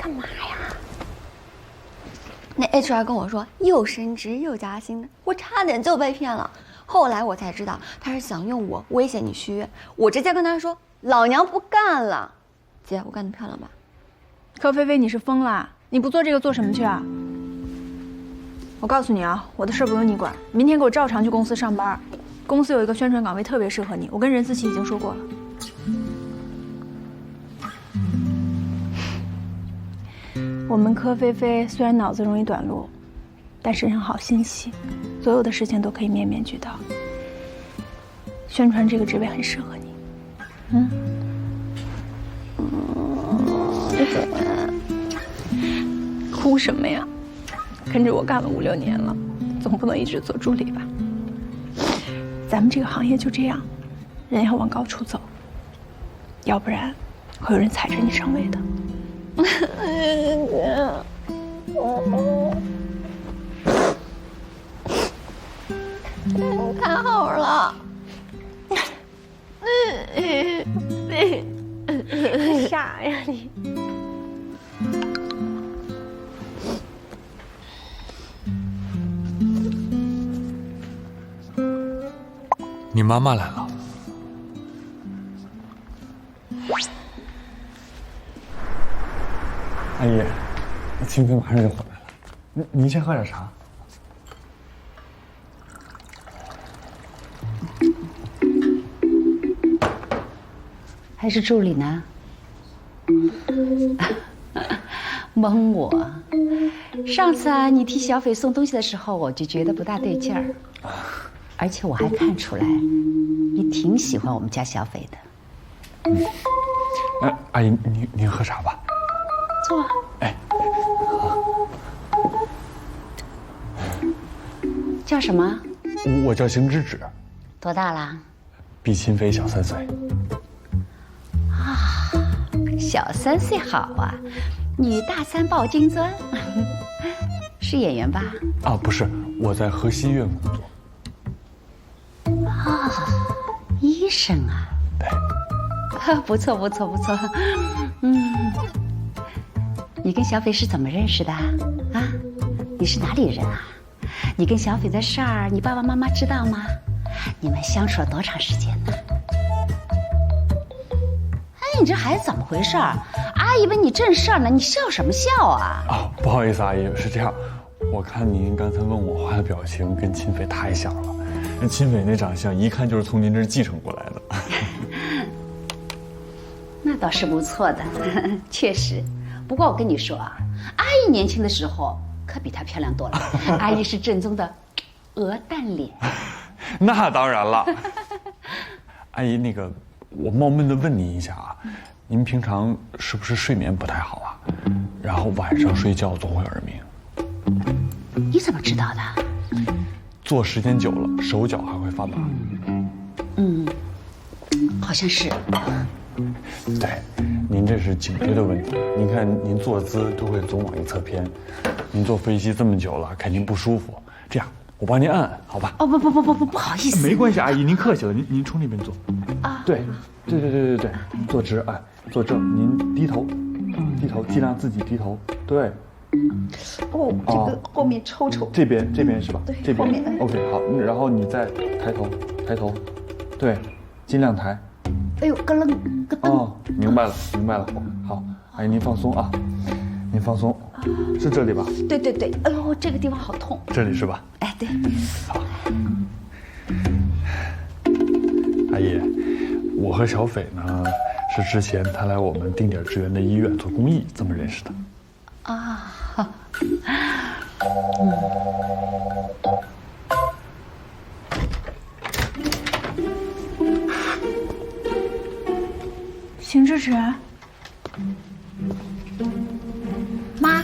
干嘛呀？那 HR 跟我说又升职又加薪的，我差点就被骗了。后来我才知道他是想用我威胁你续约，我直接跟他说老娘不干了。姐，我干得漂亮吧？柯菲菲，你是疯了？你不做这个做什么去啊？我告诉你啊，我的事不用你管，明天给我照常去公司上班。公司有一个宣传岗位特别适合你，我跟任思琪已经说过了。我们柯菲菲虽然脑子容易短路，但是人好心细，所有的事情都可以面面俱到。宣传这个职位很适合你。哭什么呀？跟着我干了5、6年了，总不能一直做助理吧？咱们这个行业就这样，人要往高处走，要不然会有人踩着你上位的。太好了。傻呀你！你妈妈来了。阿姨，清飞马上就回来了，您先喝点茶。还是助理呢？蒙我！上次啊，你替小斐送东西的时候，我就觉得不大对劲儿，而且我还看出来，你挺喜欢我们家小斐的。阿姨，您喝茶吧。坐。哎，叫什么？我叫邢芝芷。多大啦？比秦飞小3岁。小3岁好啊，女大三抱金砖，是演员吧？啊，不是，我在河西医院工作。啊，医生啊。对。不错不错不错，你跟小斐是怎么认识的啊？你是哪里人啊？你跟小斐的事儿，你爸爸妈妈知道吗？你们相处了多长时间呢？哎，你这孩子怎么回事？阿姨问你正事儿呢，你笑什么笑啊？啊，不好意思，阿姨，是这样，我看您刚才问我话的表情跟秦斐太像了，那秦斐那长相一看就是从您这儿继承过来的。那倒是不错的，确实。不过我跟你说啊，阿姨年轻的时候可比她漂亮多了。阿姨是正宗的鹅蛋脸。那当然了。阿姨，那个，我冒昧的问您一下啊，您平常是不是睡眠不太好啊？然后晚上睡觉总会耳鸣。你怎么知道的？坐时间久了，手脚还会发麻。好像是。对，您这是颈椎的问题。您看您坐姿都会总往一侧偏，您坐飞机这么久了，肯定不舒服。这样，我帮您按按，好吧？哦，不好意思。没关系，阿姨，您客气了，您从那边坐。啊，对，坐直，哎，坐正，您低头，尽量自己低头。对。哦，这个后面抽。这边是吧？对，这边。后面。OK， 好，然后你再抬头，对，尽量抬。哎呦，咯楞咯噔。哦，明白了。好，阿姨您放松啊，您放松，是这里吧？对，哎呦，这个地方好痛。这里是吧？哎，对。好。阿姨，我和小斐呢，是之前他来我们定点支援的医院做公益这么认识的。啊。邢芝芷，妈，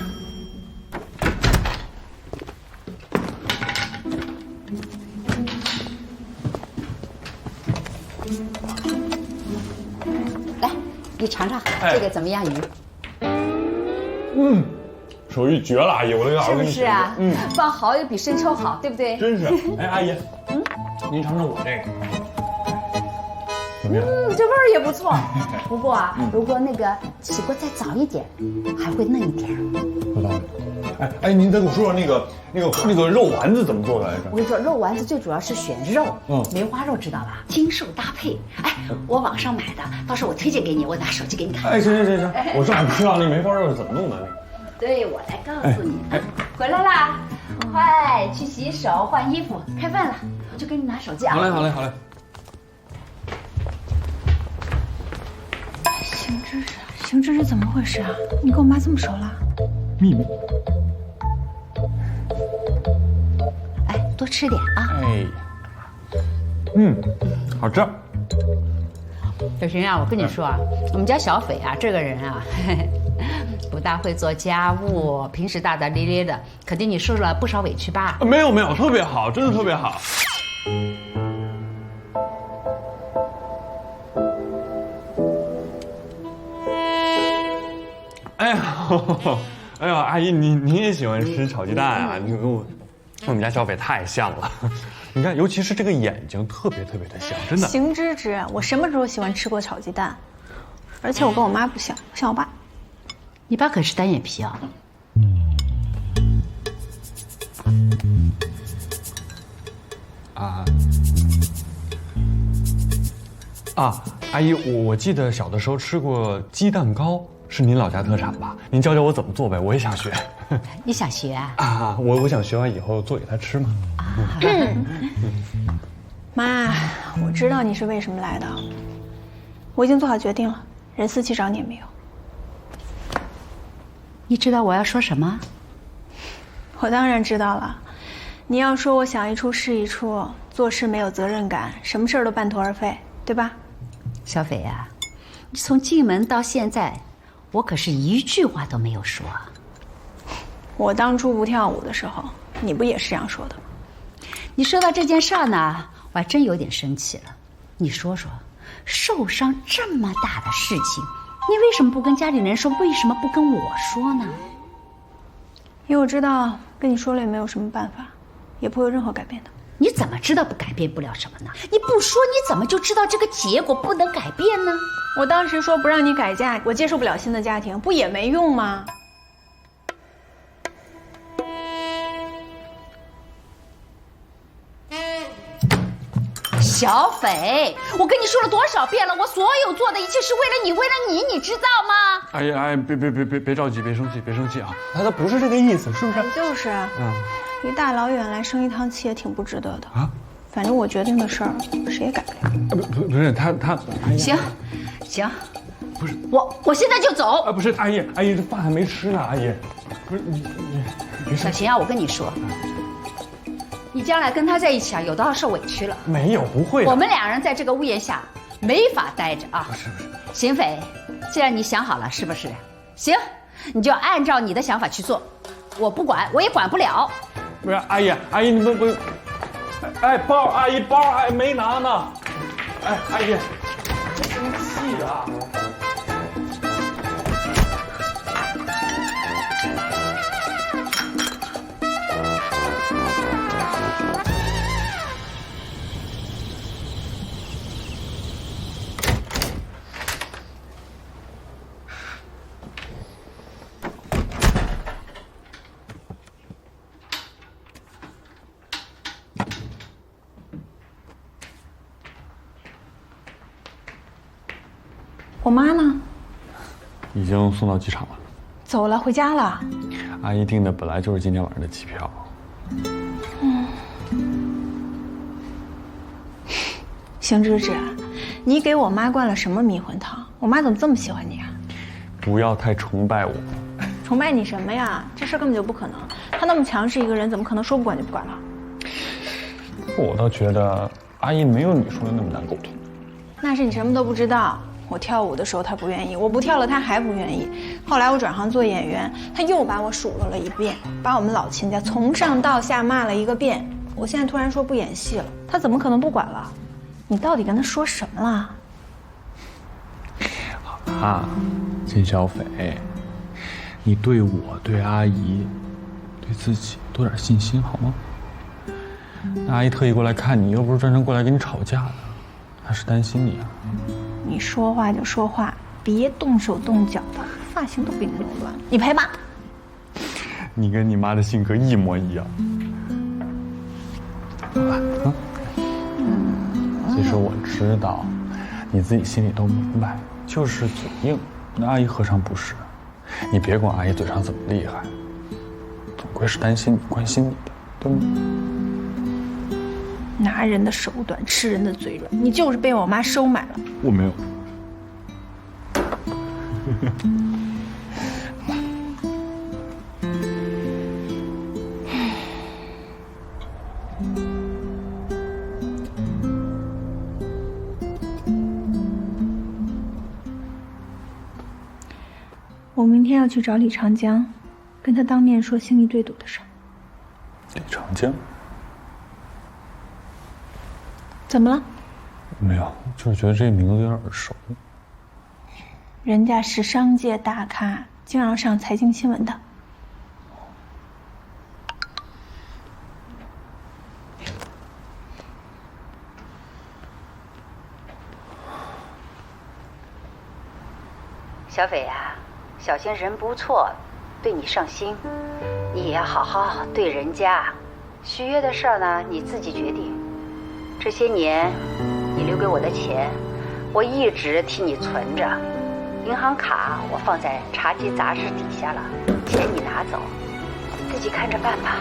来，你尝尝这个怎么样？鱼？手艺绝了，阿姨，我都要是不是啊？放蚝油比生抽好，对不对？真是。哎，阿姨，您尝尝我这个。面。这味儿也不错。不过啊，如果那个起锅再早一点，还会嫩一点。有道理。哎，您再给我说说那个肉丸子怎么做的来着？我跟你说，肉丸子最主要是选肉，梅花肉知道吧？精瘦搭配。哎，我网上买的，到时候我推荐给你，我拿手机给你看。哎，行，我正好不知道那梅花肉是怎么弄的。对，我来告诉你。回来啦，快去洗手、换衣服、开饭了。我就给你拿手机啊。好嘞。邢芝是怎么回事啊？你跟我妈这么熟了？秘密。哎，多吃点啊。哎，好吃。小邢啊，我跟你说啊，我们家小斐啊，这个人啊，不大会做家务，平时大大咧咧的，肯定你受了不少委屈吧？没有，特别好，真的特别好。哎呀，阿姨，您也喜欢吃炒鸡蛋啊？你跟我们家小斐太像了。你看，尤其是这个眼睛，特别的像，真的。邢芝，我什么时候喜欢吃过炒鸡蛋？而且我跟我妈不像，我像我爸。你爸可是单眼皮啊。阿姨，我记得小的时候吃过鸡蛋糕，是您老家特产吧？您教我怎么做呗，我也想学。你想学啊？我想学完以后做给他吃嘛。妈，我知道你是为什么来的，我已经做好决定了。任思琪找你也没有。你知道我要说什么？我当然知道了。你要说我想一出是一出，做事没有责任感，什么事儿都半途而废，对吧？小斐呀，你从进门到现在，我可是一句话都没有说。我当初不跳舞的时候，你不也是这样说的吗？你说到这件事儿呢，我还真有点生气了。你说说，受伤这么大的事情，你为什么不跟家里人说？为什么不跟我说呢？因为我知道跟你说了也没有什么办法，也不会有任何改变的。你怎么知道不改变不了什么呢？你不说，你怎么就知道这个结果不能改变呢？我当时说不让你改嫁，我接受不了新的家庭，不也没用吗？小斐，我跟你说了多少遍了，我所有做的一切是为了你，为了你，你知道吗？哎呀，别着急，别生气啊！他不是这个意思，是不是？就是，一大老远来生一趟气也挺不值得的啊。反正我决定的事儿，谁也改不了。不是他，行，不是我现在就走。不是阿姨，这饭还没吃呢，阿姨，不是你小邢啊，我跟你说。你将来跟他在一起啊，有的要受委屈了。没有，不会的。我们两人在这个屋檐下没法待着啊。不是。邢斐，既然你想好了，是不是？行，你就按照你的想法去做，我不管，我也管不了。不是阿姨，你们不，包，阿姨包还没拿呢。阿姨，别生气啊。我妈呢？已经送到机场了，走了，回家了。阿姨订的本来就是今天晚上的机票。邢芝，你给我妈灌了什么迷魂汤？我妈怎么这么喜欢你啊？不要太崇拜我。崇拜你什么呀？这事根本就不可能。她那么强势一个人，怎么可能说不管就不管了？我倒觉得阿姨没有你说的那么难沟通。那是你什么都不知道。我跳舞的时候她不愿意，我不跳了她还不愿意。后来我转行做演员，她又把我数落了一遍，把我们老秦家从上到下骂了一个遍。我现在突然说不演戏了，她怎么可能不管了？你到底跟她说什么了？金小斐，你对我、对阿姨、对自己多点信心好吗？那阿姨特意过来看你，又不是专程过来跟你吵架的。他是担心你啊。你说话就说话，别动手动脚的，发型都被你弄乱了，你赔吧。你跟你妈的性格一模一样。好吧，其实我知道，你自己心里都明白，就是嘴硬。那阿姨何尝不是？你别管阿姨嘴上怎么厉害，总归是担心你、关心你的，对吗？拿人的手短，吃人的嘴软，你就是被我妈收买了。我没有。我明天要去找李长江，跟他当面说兴义对赌的事儿。李长江？怎么了？没有，就是觉得这个名字有点耳熟。人家是商界大咖，经常上财经新闻的。小斐呀，小仙人不错，对你上心，你也要好好对人家。续约的事儿呢，你自己决定。这些年，你留给我的钱，我一直替你存着。银行卡我放在茶几杂志底下了，钱你拿走，自己看着办吧。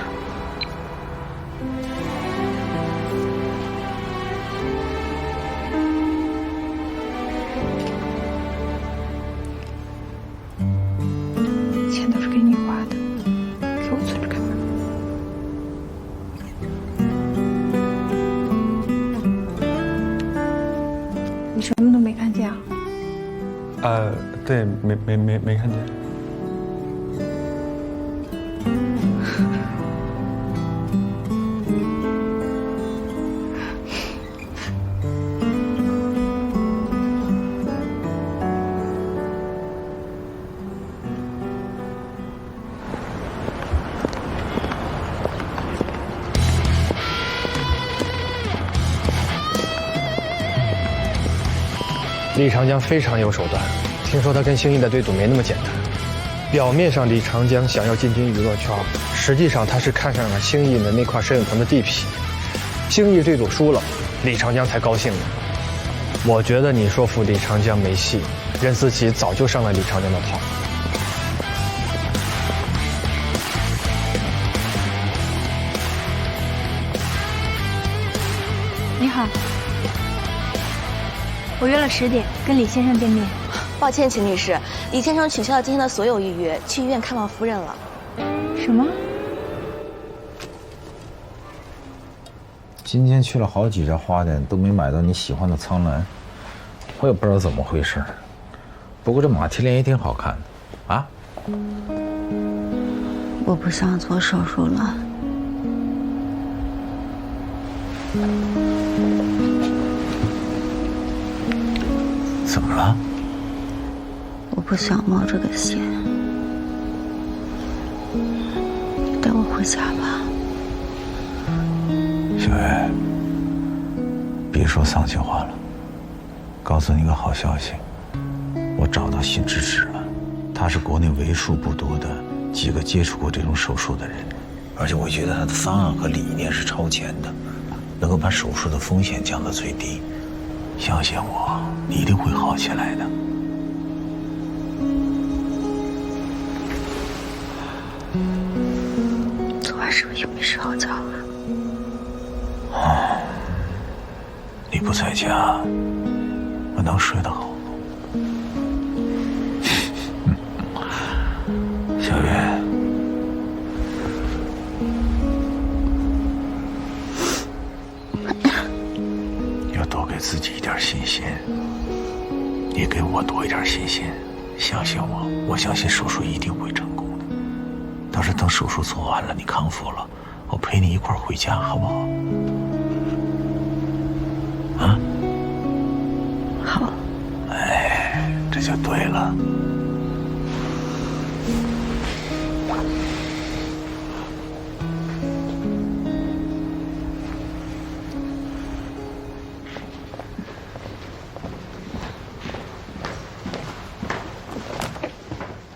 钱都是给你花的，给我存着干嘛？你什么都没看见啊？对，没看见。李长江非常有手段，听说他跟兴义的对赌没那么简单。表面上李长江想要进军娱乐圈，实际上他是看上了兴义的那块摄影棚的地皮。兴义对赌输了，李长江才高兴呢。我觉得你说服李长江没戏，任思齐早就上了李长江的套。你好，我约了10点跟李先生见面。抱歉，秦律师，李先生取消了今天的所有预约，去医院看望夫人了。什么？今天去了好几家花店，都没买到你喜欢的苍兰，我也不知道怎么回事。不过这马蹄莲也挺好看的，啊？我不想做手术了。怎么了？我不想冒这个险，带我回家吧。小月，别说丧气话了，告诉你个好消息，我找到辛知止了，他是国内为数不多的几个接触过这种手术的人，而且我觉得他的方案和理念是超前的，能够把手术的风险降到最低。相信我，你一定会好起来的。昨晚是不是又没睡好觉啊？你不在家，我能睡得好吗？小月，要多给自己一点信心，也给我多一点信心。相信我，我相信手术一定会成功的。到时等手术做完了，你康复了，我陪你一块儿回家，好不好？啊？好。哎，这就对了。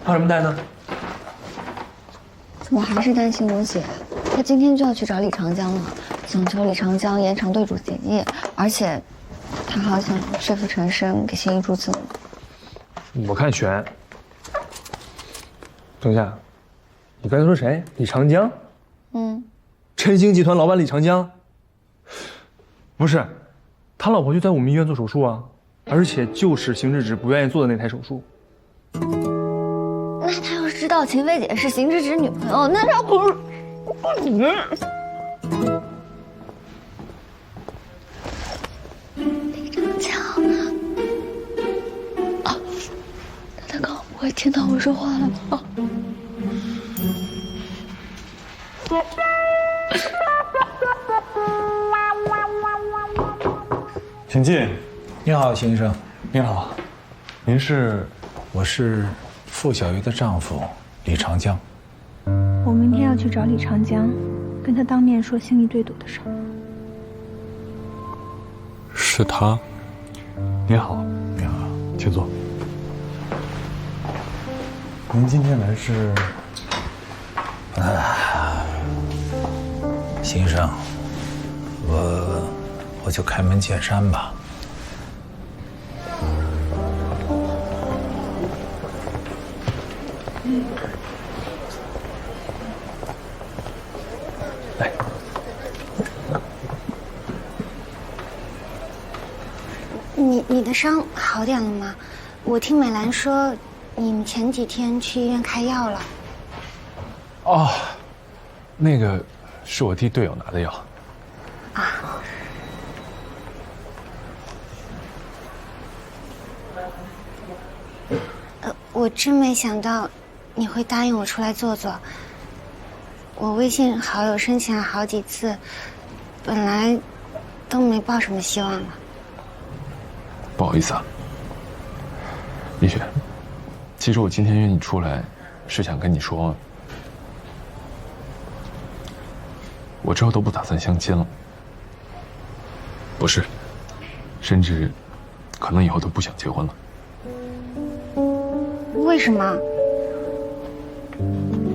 还有什么带呢？怎么还是担心我姐？她今天就要去找李长江了，想求李长江延长对主协议，而且她好想说服陈生给心怡注资呢。我看悬。等一下，你刚才说谁？李长江？陈星集团老板李长江？不是，他老婆就在我们医院做手术啊，而且就是邢志植不愿意做的那台手术。那他要是知道秦飞姐是邢志植女朋友，那他不是……李长江呢？啊，那他刚刚不会听到我说话了吗？请进。你好，邢医生。您好，您是？我是傅小鱼的丈夫李长江。我明天要去找李长江，跟他当面说心仪对赌的事儿。是他。您好，你好，请坐。您今天来是？邢医生，我就开门见山吧。来，你的伤好点了吗？我听美兰说，你们前几天去医院开药了。哦，那个是我替队友拿的药。我真没想到你会答应我出来坐坐。我微信好友申请了好几次，本来都没抱什么希望了。不好意思啊，李雪。其实我今天约你出来，是想跟你说，我之后都不打算相亲了。不是，甚至可能以后都不想结婚了。为什么？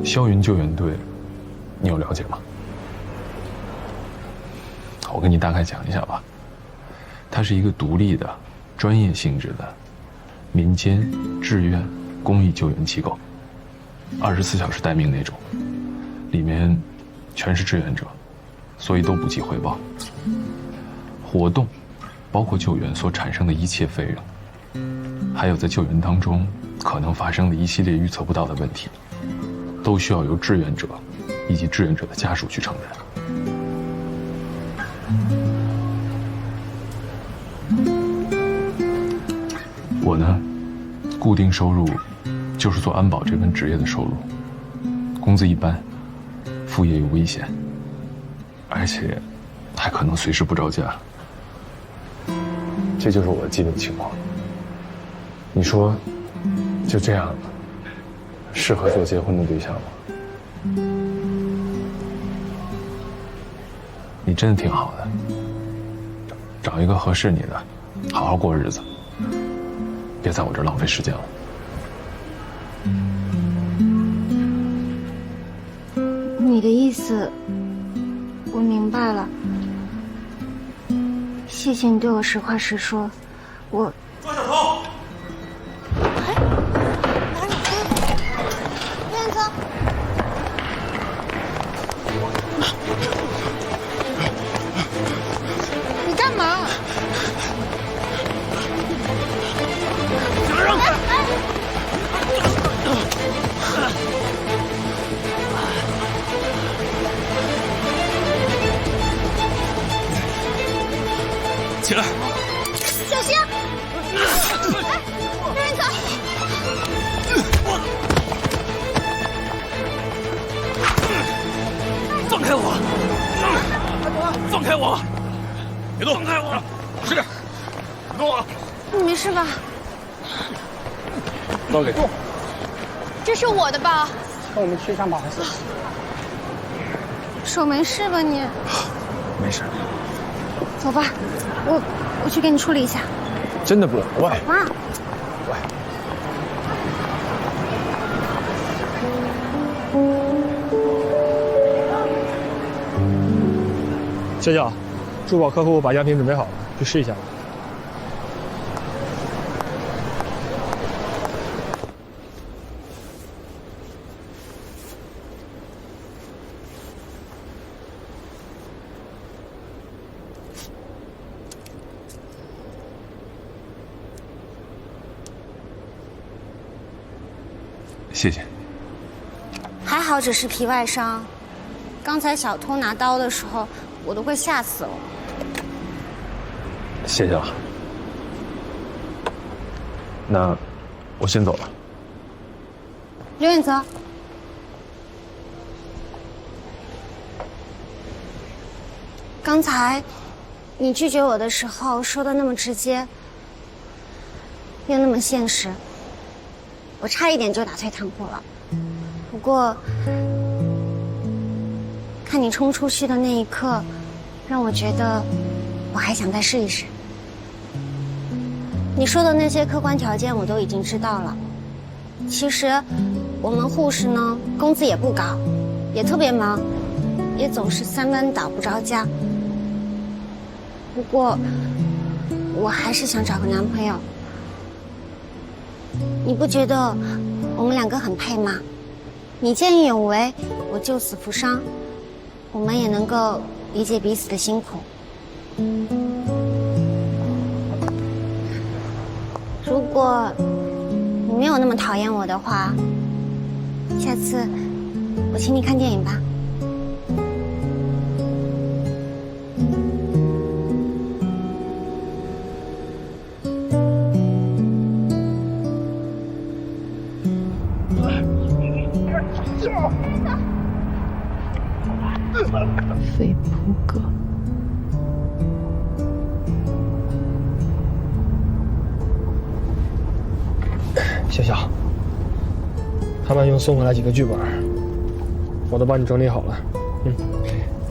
霄云救援队，你有了解吗？我跟你大概讲一下吧。它是一个独立的、专业性质的民间志愿公益救援机构，24小时待命那种，里面全是志愿者，所以都不计回报。活动包括救援所产生的一切费用，还有在救援当中可能发生的一系列预测不到的问题，都需要由志愿者以及志愿者的家属去承担。我呢，固定收入就是做安保这份职业的收入，工资一般，副业有危险，而且还可能随时不着家。这就是我的基本情况。你说，就这样，适合做结婚的对象吗？你真的挺好的，找一个合适你的，好好过日子，别在我这儿浪费时间了。你的意思，我明白了。谢谢你对我实话实说，我。抓小偷！哎，哪里去？院子。你干嘛？让开！起来！小心！哎，让人走！放开我！放开我！别动！放开我！使点！别动啊！你没事吧？交给。这是我的包。跟我们去一趟吧，还是？手没事吧你？没事。走吧，我去给你处理一下。真的不？喂。啊！喂。小小，珠宝客户把样品准备好了，去试一下吧。谢谢。还好只是皮外伤，刚才小偷拿刀的时候，我都快吓死了。谢谢了。那我先走了。刘远泽，刚才你拒绝我的时候说的那么直接，又那么现实，我差一点就打退堂鼓了。不过，看你冲出去的那一刻，让我觉得我还想再试一试。你说的那些客观条件我都已经知道了。其实，我们护士呢，工资也不高，也特别忙，也总是3班倒不着家。不过，我还是想找个男朋友。你不觉得我们2个很配吗？你见义勇为，我救死扶伤，我们也能够理解彼此的辛苦。如果你没有那么讨厌我的话，下次我请你看电影吧。飞扑哥，小小，他们又送回来几个剧本，我都帮你整理好了。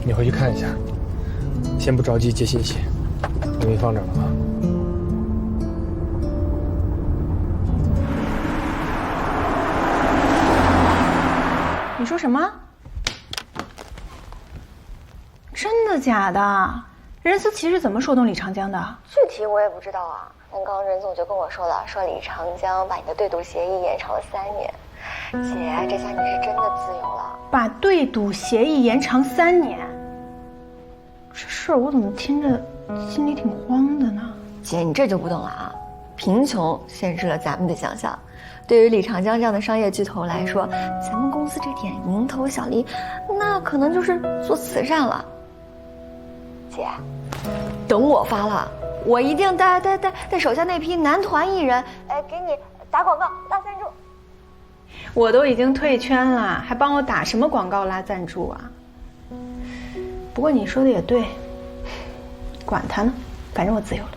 你回去看一下，先不着急接信息，我给你放这儿了啊。你说什么？真的假的？任思琪是怎么说动李长江的？具体我也不知道啊。但刚刚任总就跟我说了，说李长江把你的对赌协议延长了3年。姐，这下你是真的自由了。把对赌协议延长3年，这事儿我怎么听着心里挺慌的呢？姐，你这就不懂了啊！贫穷限制了咱们的想象。对于李长江这样的商业巨头来说，咱们公司这点蝇头小利，那可能就是做慈善了。姐，等我发了，我一定带手下那批男团艺人，给你打广告拉赞助。我都已经退圈了，还帮我打什么广告拉赞助啊？不过你说的也对，管他呢，反正我自由了。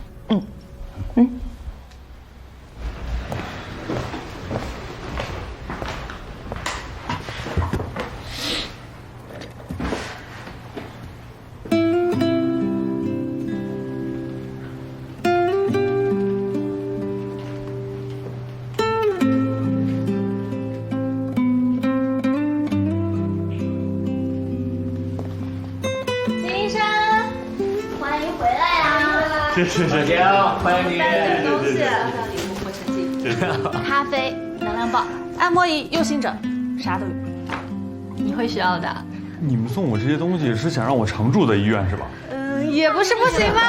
是，欢迎你。带东西，礼物破成绩，咖啡、能量棒、按摩仪、右心枕，啥都有。你会需要的。你们送我这些东西是想让我常住在医院是吧？也不是不行吧。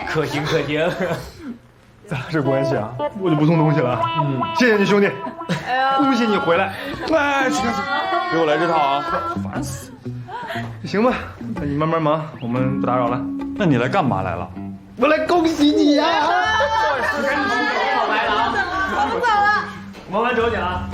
可行。咱俩这关系啊，我就不送东西了。谢谢你兄弟，恭喜你回来。来，去，给我来这套啊！烦死。行吧，那你慢慢忙，我们不打扰了。那你来干嘛来了？我来恭喜你呀！赶紧我来了啊！我走了。慢慢走你啊。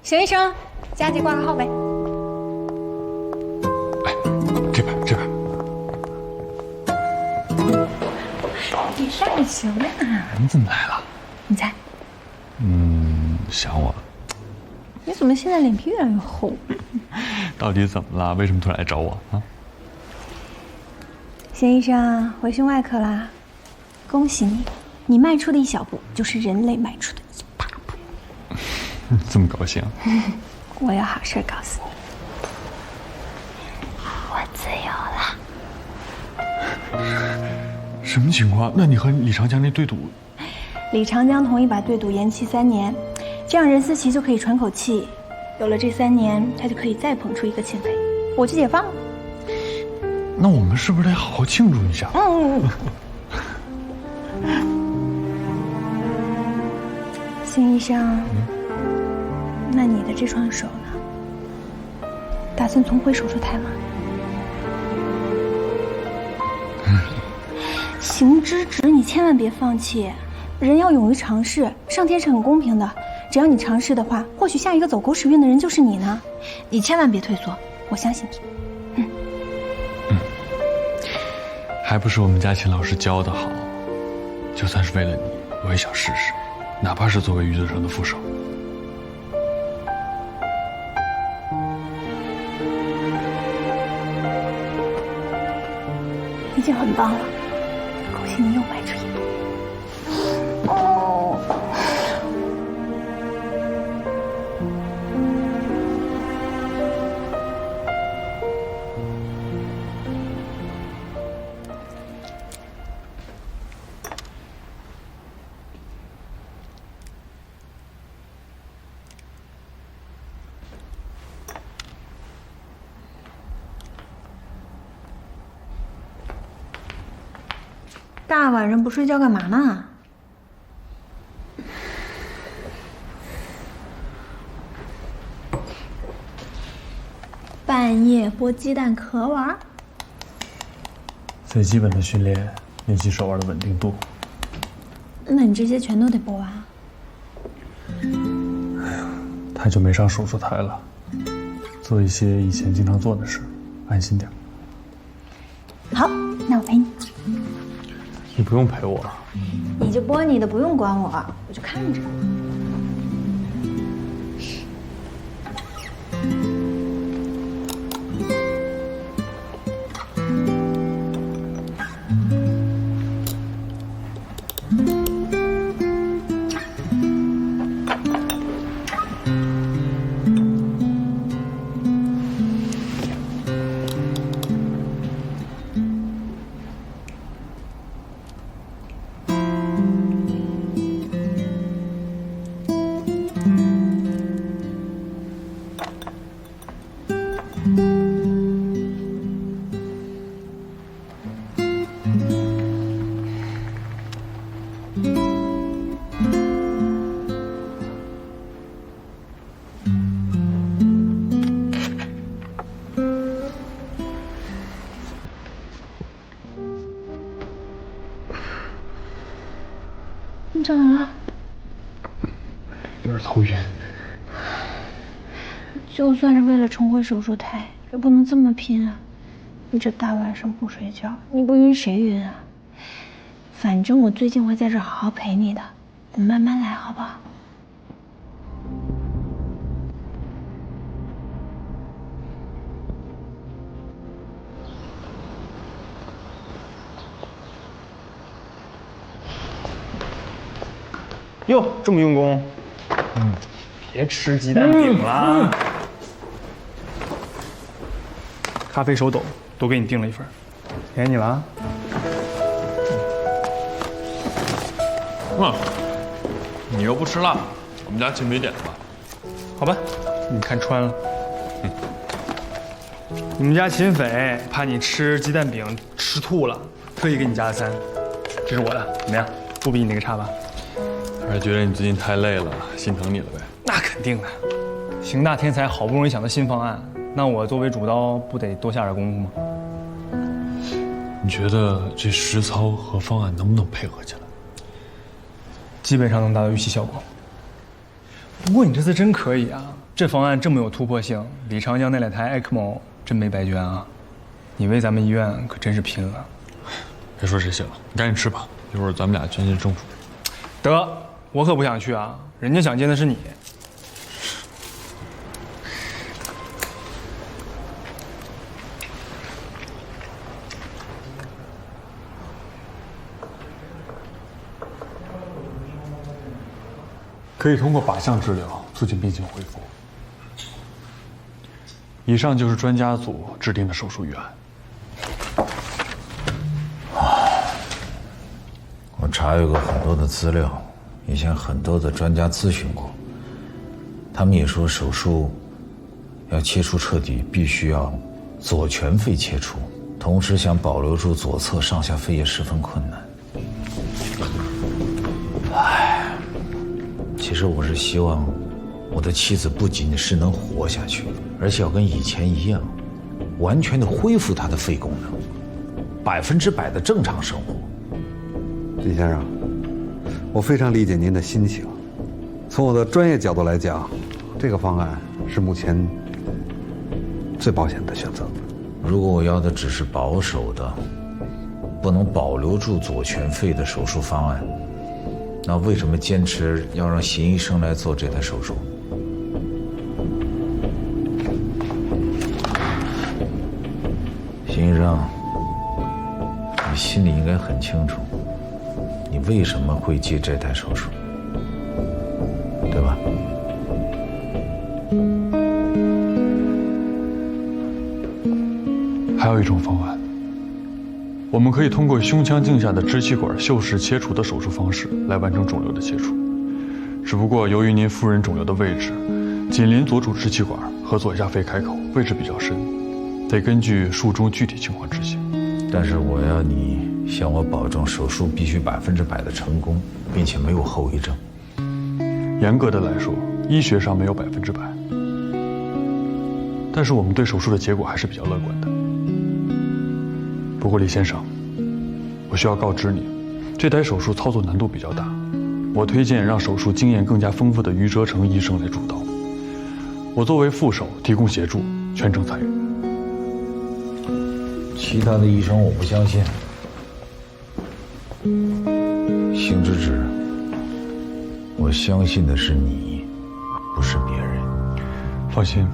邢医生，佳节挂个号呗。哎，这边。你上行啊！你怎么来了？你猜？想我了。你怎么现在脸皮越来越厚？到底怎么了？为什么突然来找我啊？邢医生，回胸外科啦！恭喜你，你迈出的一小步，就是人类迈出的一大步。这么高兴？我有好事告诉你，我自由了。什么情况？那你和李长江那对赌？李长江同意把对赌延期3年，这样任思琪就可以喘口气。有了这3年，他就可以再捧出一个亲妃，我去解放了。那我们是不是得好好庆祝一下？邢医生，那你的这双手呢？打算重回手术台吗？行之止，你千万别放弃。人要勇于尝试，上天是很公平的。只要你尝试的话，或许下一个走狗屎运的人就是你呢。你千万别退缩，我相信你。还不是我们家秦老师教的好。就算是为了你，我也想试试，哪怕是作为余则成的副手。已经很棒了，恭喜你又迈出一步。哦。大晚上不睡觉干嘛呢？半夜剥鸡蛋壳玩？最基本的训练，练习手腕的稳定度。那你这些全都得剥完啊？太久没上手术台了，做一些以前经常做的事，安心点。好，那我陪你。你不用陪我。你就剥你的，不用管我，我就看着。你怎么了？有点头晕。就算是为了重回手术台，也不能这么拼啊！你这大晚上不睡觉，你不晕谁晕啊？反正我最近会在这好好陪你的，你慢慢来，好不好？哟，这么用功。别吃鸡蛋饼了。咖啡手抖，多给你订了一份，给你了啊。你又不吃辣，我们家秦飞点的吧？好吧，你看穿了。你们家秦斐怕你吃鸡蛋饼吃吐了，特意给你加了3。这是我的，怎么样？不比你那个差吧？还是觉得你最近太累了，心疼你了呗？那肯定的。邢大天才好不容易想到新方案，那我作为主刀不得多下点功夫吗？你觉得这实操和方案能不能配合起来？基本上能达到预期效果。不过你这次真可以啊，这方案这么有突破性，李长江那2台 ECMO 真没白捐啊！你为咱们医院可真是拼了。别说这些了，你赶紧吃吧，一会儿咱们俩全线政府。得，我可不想去啊，人家想见的是你。可以通过靶向治疗促进病情恢复。以上就是专家组制定的手术预案。我查阅过很多的资料，以前很多的专家咨询过，他们也说手术要切除彻底，必须要左全肺切除，同时想保留住左侧上下肺也十分困难。其实我是希望我的妻子不仅是能活下去，而且要跟以前一样，完全的恢复她的肺功能，100%的正常生活。李先生，我非常理解您的心情。从我的专业角度来讲，这个方案是目前最保险的选择。如果我要的只是保守的，不能保留住左全肺的手术方案，那为什么坚持要让邢医生来做这台手术？邢医生，你心里应该很清楚，你为什么会接这台手术，对吧？还有一种方案，我们可以通过胸腔镜下的支气管袖式切除的手术方式来完成肿瘤的切除。只不过由于您夫人肿瘤的位置紧邻左主支气管和左下肺开口，位置比较深，得根据术中具体情况执行。但是我要你向我保证，手术必须100%的成功，并且没有后遗症。严格的来说，医学上没有100%，但是我们对手术的结果还是比较乐观的。不过李先生，我需要告知你，这台手术操作难度比较大，我推荐让手术经验更加丰富的于哲成医生来主导，我作为副手提供协助，全程参与。其他的医生我不相信。邢之止，我相信的是你，不是别人。放心，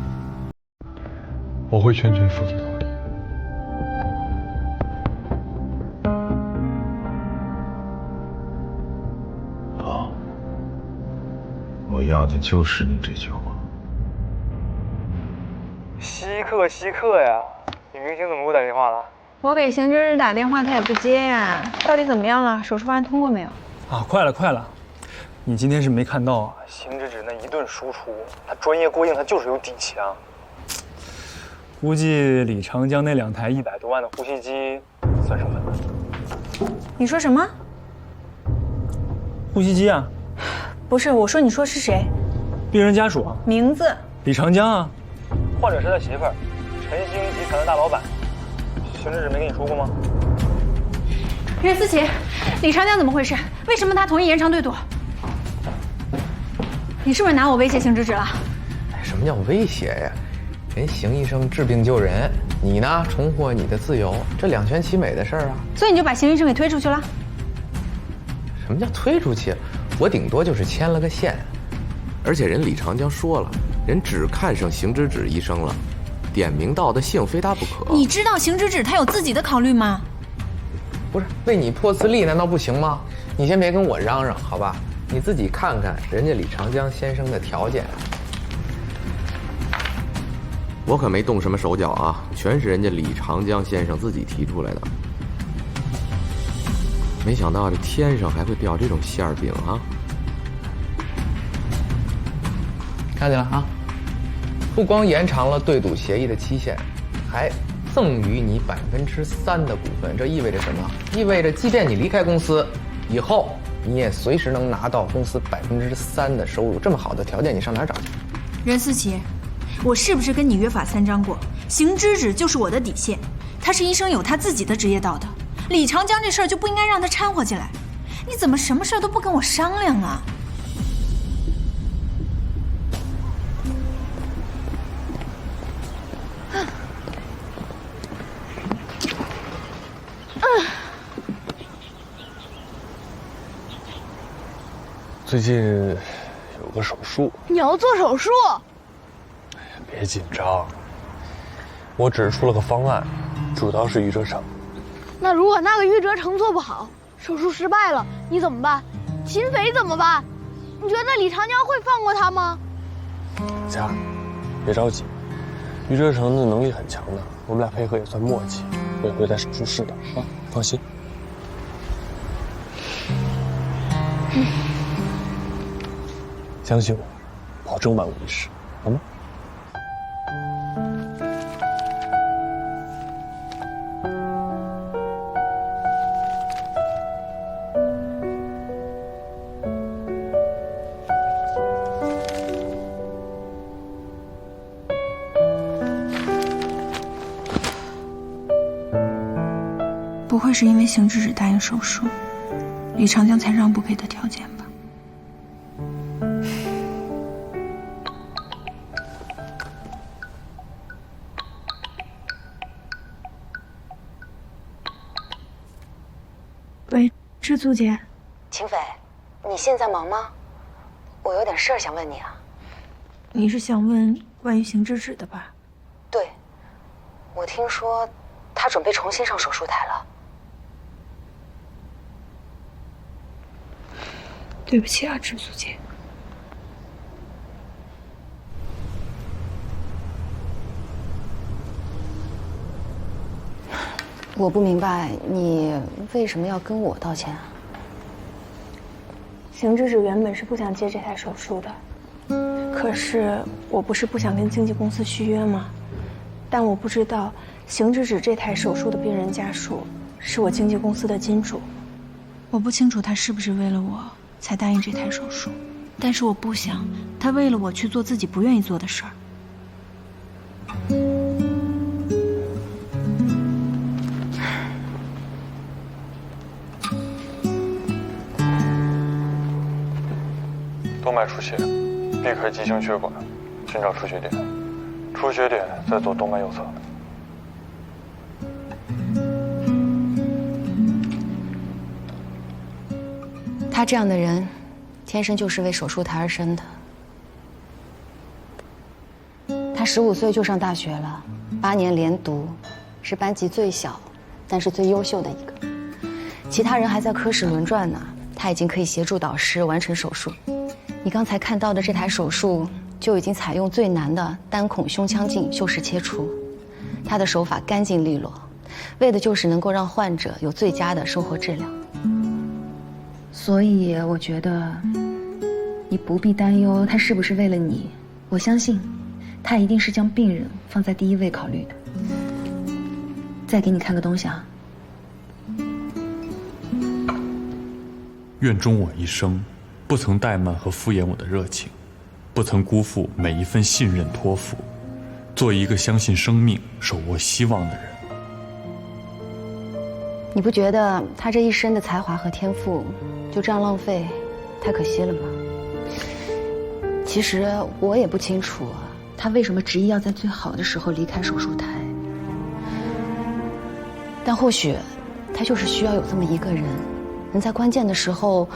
我会全权负责。好，我要的就是你这句话。稀客呀！你明星怎么给我打电话了？我给邢之止打电话，他也不接呀。到底怎么样了？手术方案通过没有？啊，快了！你今天是没看到啊？邢之止那一顿输出，他专业过硬，他就是有底气啊。估计李长江那2台100多万的呼吸机算什么呢？你说什么？呼吸机啊？不是，我说你说是谁？病人家属啊？名字？李长江啊。患者是他媳妇儿，晨星集团的大老板。邢之止没跟你说过吗？任思琪，李长江怎么回事？为什么他同意延长对赌？你是不是拿我威胁邢之止了？什么叫威胁呀？人邢医生治病救人，你呢重获你的自由，这两全其美的事儿啊。所以你就把邢医生给推出去了？什么叫推出去？我顶多就是牵了个线。而且人李长江说了，人只看上邢之止医生了，点名道的姓非他不可。你知道邢之止他有自己的考虑吗？不是为你破自立难道不行吗？你先别跟我嚷嚷好吧，你自己看看人家李长江先生的条件。我可没动什么手脚啊，全是人家李长江先生自己提出来的。没想到这天上还会掉这种馅儿饼啊！看见了啊，不光延长了对赌协议的期限，还赠予你3%的股份。这意味着什么？意味着即便你离开公司以后，你也随时能拿到公司3%的收入。这么好的条件，你上哪儿找去？任思琪，我是不是跟你约法3章过？邢之止就是我的底线，他是医生，有他自己的职业道德。李长江这事儿就不应该让他掺和进来。你怎么什么事儿都不跟我商量啊？最近有个手术。你要做手术？别紧张，我只是出了个方案，主要是余则成。那如果那个余则成做不好，手术失败了，你怎么办？秦斐怎么办？你觉得李长江会放过他吗？佳，别着急，余则成的能力很强的，我们俩配合也算默契，我也会在手术室的啊，放心。相信我，保证万无一失，好吗？不会是因为邢芷芷答应手术，李长江才让步给的条件吧？喂，知足姐。秦斐，你现在忙吗？我有点事儿想问你啊。你是想问关于邢芷芷的吧？对，我听说她准备重新上手术台了。对不起啊，知足姐。我不明白你为什么要跟我道歉啊？邢芷芷原本是不想接这台手术的，可是我不是不想跟经纪公司续约吗？但我不知道邢芷芷这台手术的病人家属是我经纪公司的金主，我不清楚他是不是为了我才答应这台手术，但是我不想他为了我去做自己不愿意做的事儿。动脉出血，避开急性血管，寻找出血点，出血点在左动脉右侧。他这样的人，天生就是为手术台而生的。他15岁就上大学了，8年连读，是班级最小，但是最优秀的一个。其他人还在科室轮转呢，他已经可以协助导师完成手术。你刚才看到的这台手术就已经采用最难的单孔胸腔镜袖式切除，他的手法干净利落，为的就是能够让患者有最佳的生活质量。所以我觉得你不必担忧他是不是为了你，我相信他一定是将病人放在第一位考虑的。再给你看个东西啊。愿终我一生不曾怠慢和敷衍我的热情，不曾辜负每一份信任托付，做一个相信生命、手握希望的人。你不觉得他这一生的才华和天赋就这样浪费，太可惜了吗？其实我也不清楚他为什么执意要在最好的时候离开手术台，但或许他就是需要有这么一个人，能在关键的时候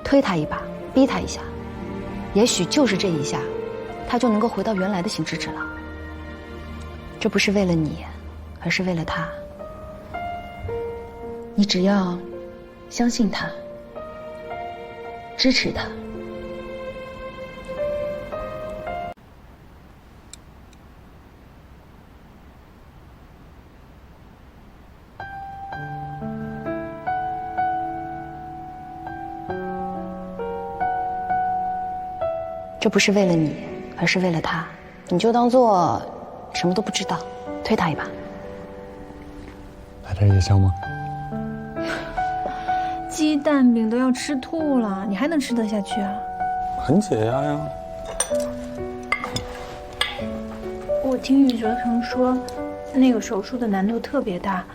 推他一把，逼他一下，也许就是这一下，他就能够回到原来的邢芷芷了。这不是为了你，而是为了他。你只要相信他，支持他。这不是为了你，而是为了他。你就当做什么都不知道，推他一把。来点夜宵吗？鸡蛋饼都要吃吐了，你还能吃得下去啊？很解压呀。我听余则成说，那个手术的难度特别大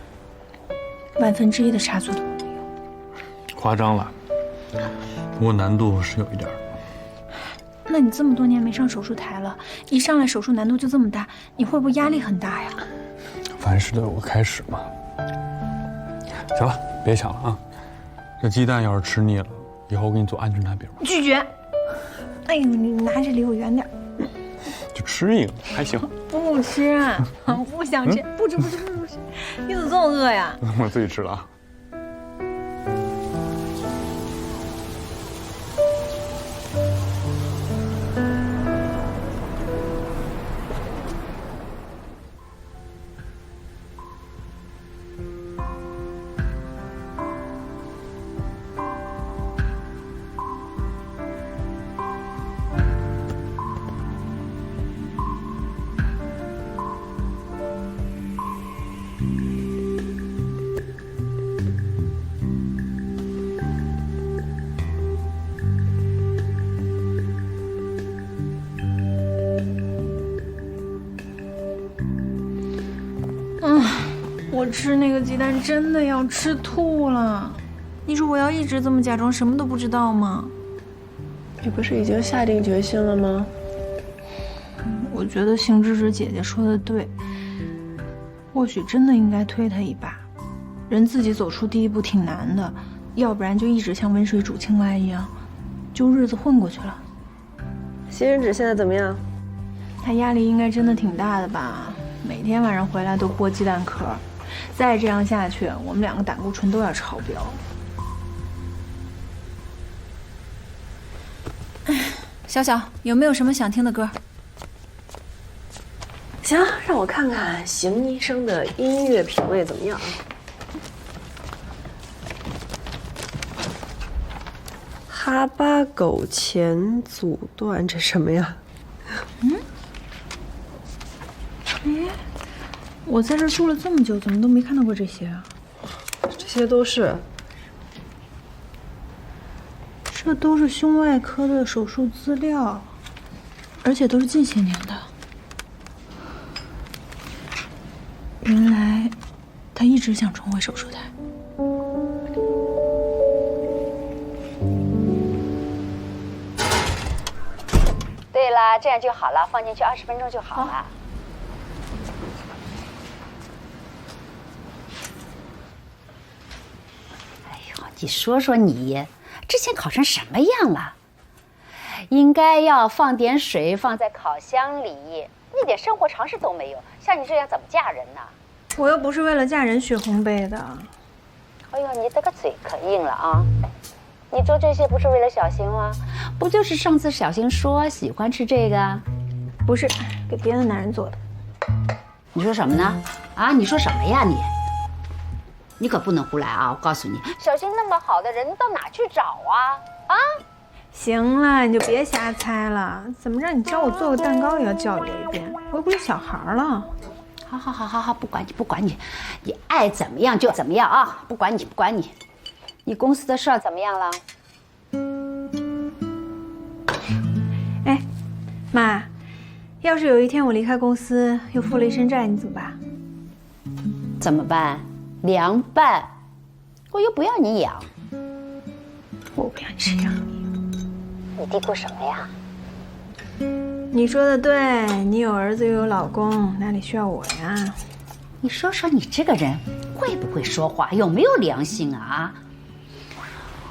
，1/1000的差错都没有。夸张了，不过难度是有一点。那你这么多年没上手术台了，一上来手术难度就这么大，你会不会压力很大呀？凡事都有个开始嘛。行了，别想了啊。这鸡蛋要是吃腻了，以后我给你做鹌鹑蛋饼。拒绝。哎呦，你拿着离我远点。就吃一个还行。不吃，不想吃，不吃。你怎么这么饿呀？我自己吃了啊。我吃那个鸡蛋真的要吃吐了。你说我要一直这么假装什么都不知道吗？你不是已经下定决心了吗？我觉得邢芝芝姐姐说的对，或许真的应该推她一把。人自己走出第一步挺难的，要不然就一直像温水煮青蛙一样，就日子混过去了。新人指现在怎么样？他压力应该真的挺大的吧？每天晚上回来都剥鸡蛋壳，再这样下去，我们2个胆固醇都要超标。小小，有没有什么想听的歌？行，让我看看邢医生的音乐品味怎么样。哈巴狗前阻断，这什么呀？我在这儿住了这么久，怎么都没看到过这些啊？这些都是。这都是胸外科的手术资料，而且都是近些年的。原来他一直想重回手术台。对啦，这样就好了，放进去20分钟就好了。哎呦，你说说你，之前烤成什么样了？应该要放点水放在烤箱里，一点生活常识都没有。像你这样怎么嫁人呢？我又不是为了嫁人学烘焙的。哎呦，你这个嘴可硬了啊！你做这些不是为了小邢吗？不就是上次小邢说喜欢吃这个？不是，给别的男人做的。你说什么呢？啊，你说什么呀你？你可不能胡来啊！我告诉你，小邢那么好的人到哪去找啊？啊！行了，你就别瞎猜了。怎么让你教我做个蛋糕也要教育我一遍？我又不是小孩了。好，不管你，你爱怎么样就怎么样啊！不管你。你公司的事儿怎么样了？哎，妈，要是有一天我离开公司又负了一身债，你怎么办？怎么办？凉拌。我又不要你养。我不要你谁养你？你嘀咕什么呀？你说的对，你有儿子又有老公，哪里需要我呀？你说说你这个人会不会说话，有没有良心啊？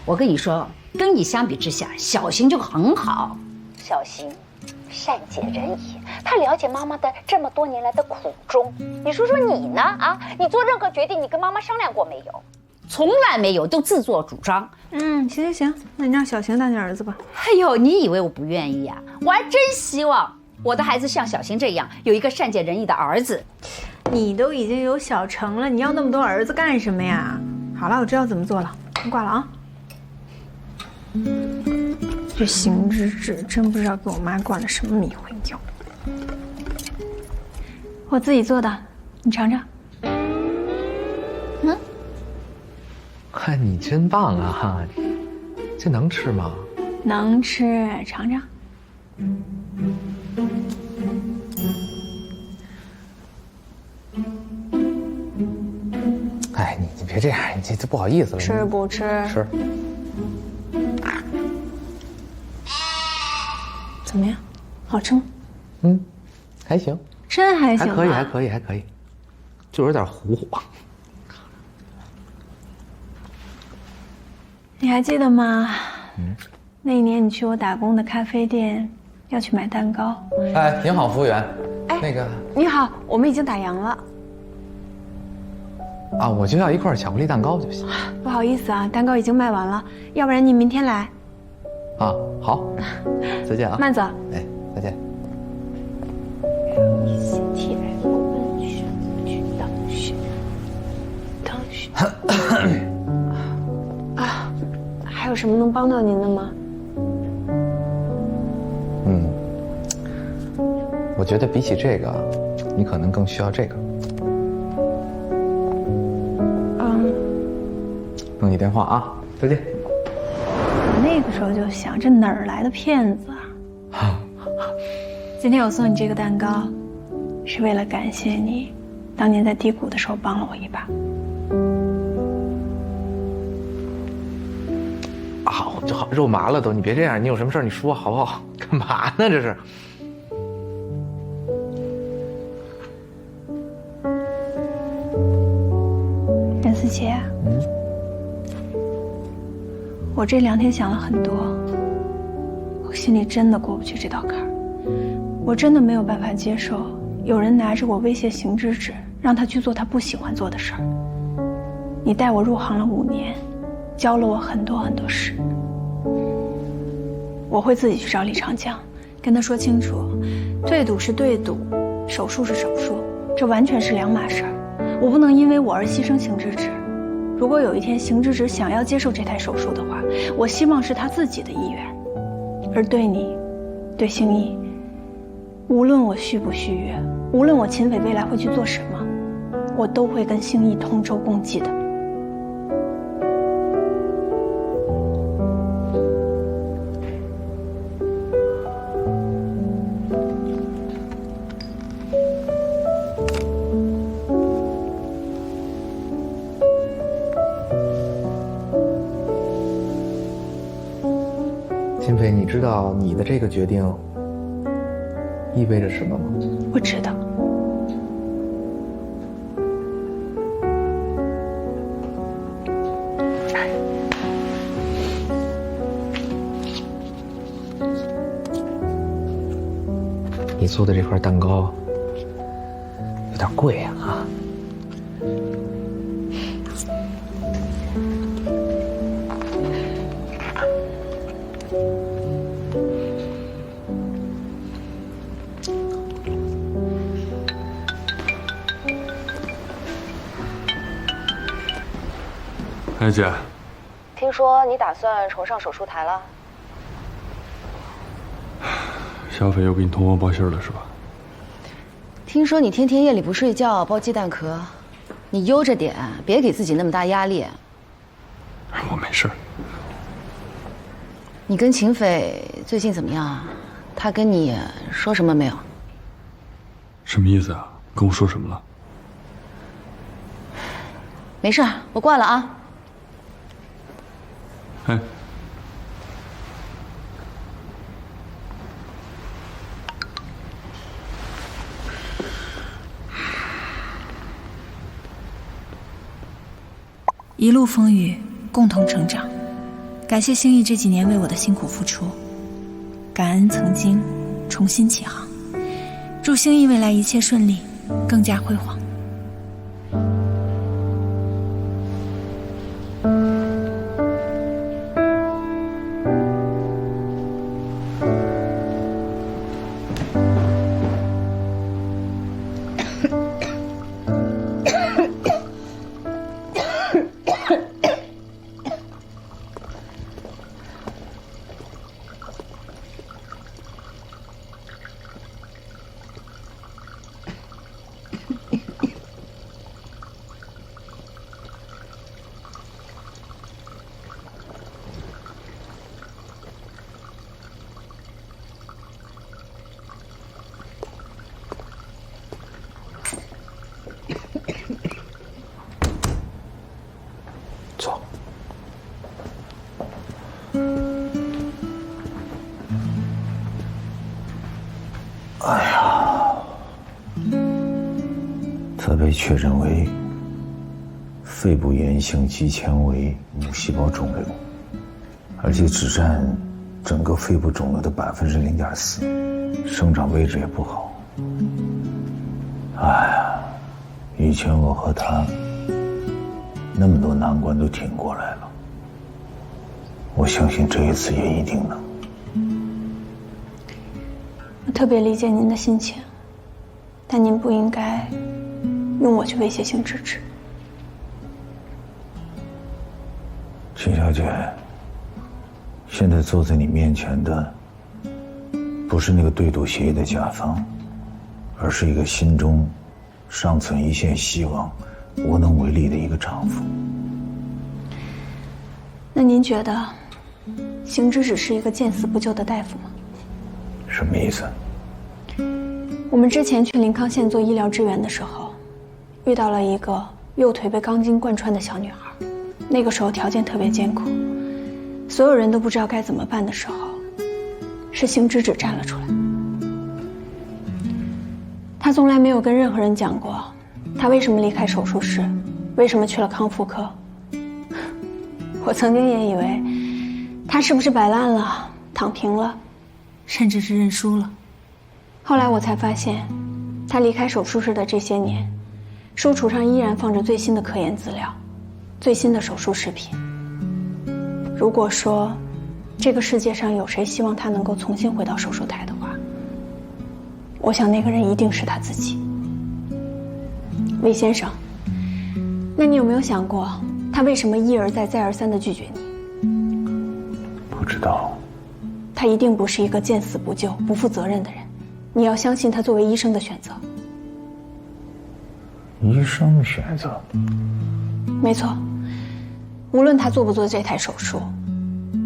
我跟你说，跟你相比之下，小邢就很好。小邢善解人意，他了解妈妈的这么多年来的苦衷。你说说你呢？啊，你做任何决定，你跟妈妈商量过没有？从来没有，都自作主张。行，那你让小邢当你儿子吧。哎呦，你以为我不愿意呀？我还真希望我的孩子像小邢这样，有一个善解人意的儿子。你都已经有小成了，你要那么多儿子干什么呀？好了，我知道怎么做了，我挂了啊。这邢芝芝真不知道给我妈灌了什么迷魂药。我自己做的，你尝尝。看你真棒啊哈！这能吃吗？能吃，尝尝。哎，你别这样，你这不好意思了。吃不吃？吃。怎么样？好吃吗？还行。真还行。还可以，就有点糊。你还记得吗？那一年你去我打工的咖啡店，要去买蛋糕。哎，您好，服务员。哎，那个你好，我们已经打烊了。啊，我就要一块巧克力蛋糕就行。不好意思啊，蛋糕已经卖完了，要不然你明天来。啊，好，再见啊。慢走。哎，再见。啊，还有什么能帮到您的吗？我觉得比起这个，你可能更需要这个。等你电话啊，再见。我那个时候就想，这哪儿来的骗子啊？今天我送你这个蛋糕，是为了感谢你，当年在低谷的时候帮了我一把。啊，我这好肉麻了都，你别这样，你有什么事你说好不好？干嘛呢这是？任思琪，我这2天想了很多，我心里真的过不去这道坎儿，我真的没有办法接受有人拿着我威胁邢芝芝，让她去做她不喜欢做的事儿。你带我入行了5年，教了我很多很多事，我会自己去找李长江，跟他说清楚，对赌是对赌，手术是手术，这完全是2码事儿。我不能因为我而牺牲邢芝芝。如果有一天邢芝芝想要接受这台手术的话，我希望是她自己的意愿。而对你，对邢毅，无论我续不续约，无论我秦斐未来会去做什么，我都会跟邢毅同舟共济的。秦斐，你知道你的这个决定意味着什么吗？我知道。你做的这块蛋糕有点贵啊。哎姐，听说你打算重上手术台了？小斐又给你通风报信了是吧？听说你天天夜里不睡觉剥鸡蛋壳，你悠着点，别给自己那么大压力。我没事。你跟秦斐最近怎么样啊？他跟你说什么没有？什么意思啊？跟我说什么了？没事，我挂了啊。哎，一路风雨，共同成长。感谢星毅这几年为我的辛苦付出，感恩曾经，重新起航。祝星毅未来一切顺利，更加辉煌。坐。哎呀，他被确诊为肺部炎性肌纤维母细胞肿瘤，而且只占整个肺部肿瘤的0.4%，生长位置也不好。哎呀，以前我和他那么多难关都挺过来了，我相信这一次也一定能。我特别理解您的心情，但您不应该用我去威胁邢芝芝。秦小姐，现在坐在你面前的不是那个对赌协议的甲方，而是一个心中尚存一线希望、无能为力的一个丈夫。那您觉得邢芝只是一个见死不救的大夫吗？什么意思？我们之前去临康县做医疗支援的时候，遇到了一个右腿被钢筋贯穿的小女孩。那个时候条件特别艰苦，所有人都不知道该怎么办的时候，是邢芝芝站了出来。她从来没有跟任何人讲过她为什么离开手术室，为什么去了康复科。我曾经也以为她是不是摆烂了，躺平了，甚至是认输了。后来我才发现，她离开手术室的这些年，书橱上依然放着最新的科研资料，最新的手术视频。如果说这个世界上有谁希望他能够重新回到手术台的话，我想那个人一定是他自己。魏先生，那你有没有想过他为什么一而再再而三地拒绝你？不知道。他一定不是一个见死不救、不负责任的人，你要相信他作为医生的选择。医生选择？没错，无论他做不做这台手术，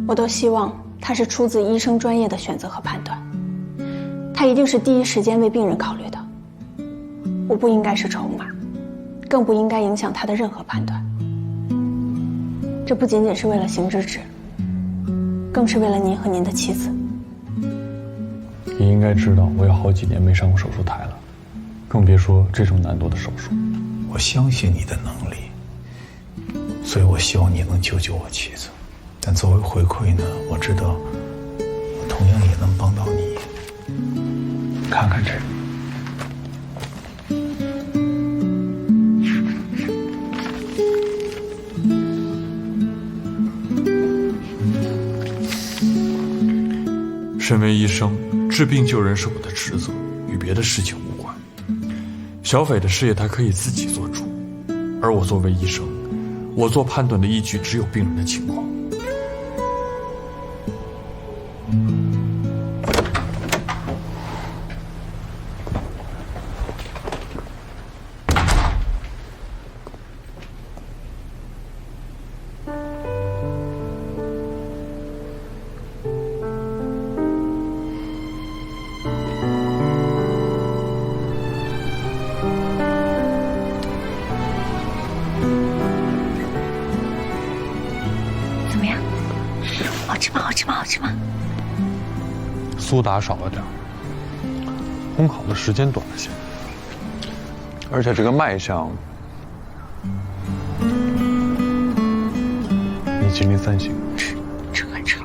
我都希望他是出自医生专业的选择和判断。他一定是第一时间为病人考虑的。我不应该是筹码，更不应该影响他的任何判断。这不仅仅是为了邢芝芝，更是为了您和您的妻子。你应该知道，我有好几年没上过手术台了，更别说这种难度的手术。我相信你的能力，所以我希望你能救救我妻子。但作为回馈呢，我知道我同样也能帮到你。看看这个。身为医生，治病救人是我的职责，与别的事情无关。小斐的事业他可以自己做主，而我作为医生，我做判断的依据只有病人的情况。好吃吗？苏打少了点，烘烤的时间短了些，而且这个卖相，米其林3星。吃快吃。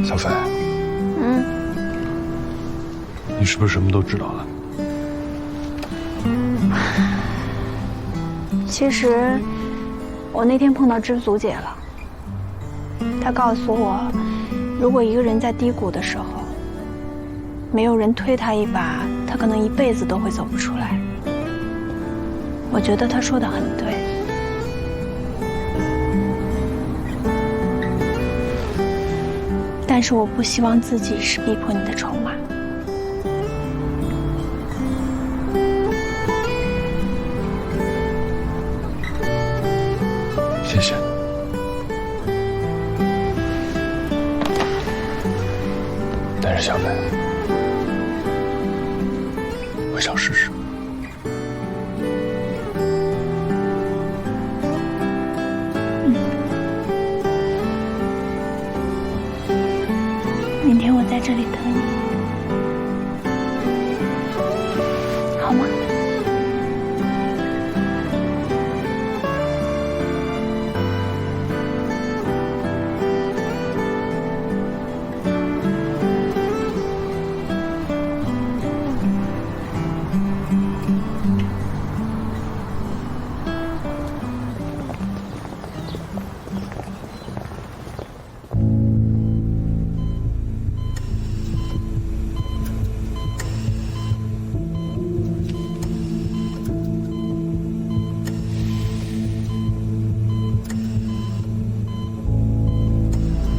小斐，你是不是什么都知道了？其实，我那天碰到知足姐了。她告诉我，如果一个人在低谷的时候，没有人推他一把，他可能一辈子都会走不出来。我觉得她说的很对。但是我不希望自己是逼迫你的筹码。谢谢。但是小斐，我想试试。明天我在这里等你，好吗？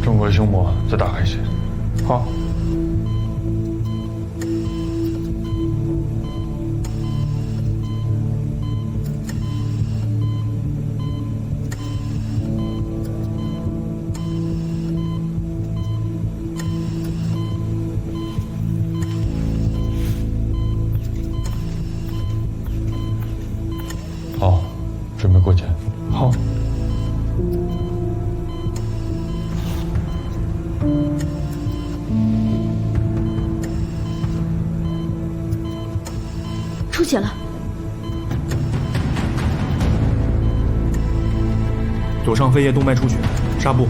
中国胸膜再打开些。好。好，准备过检。好。出血了，左上肺叶动脉出血，纱布。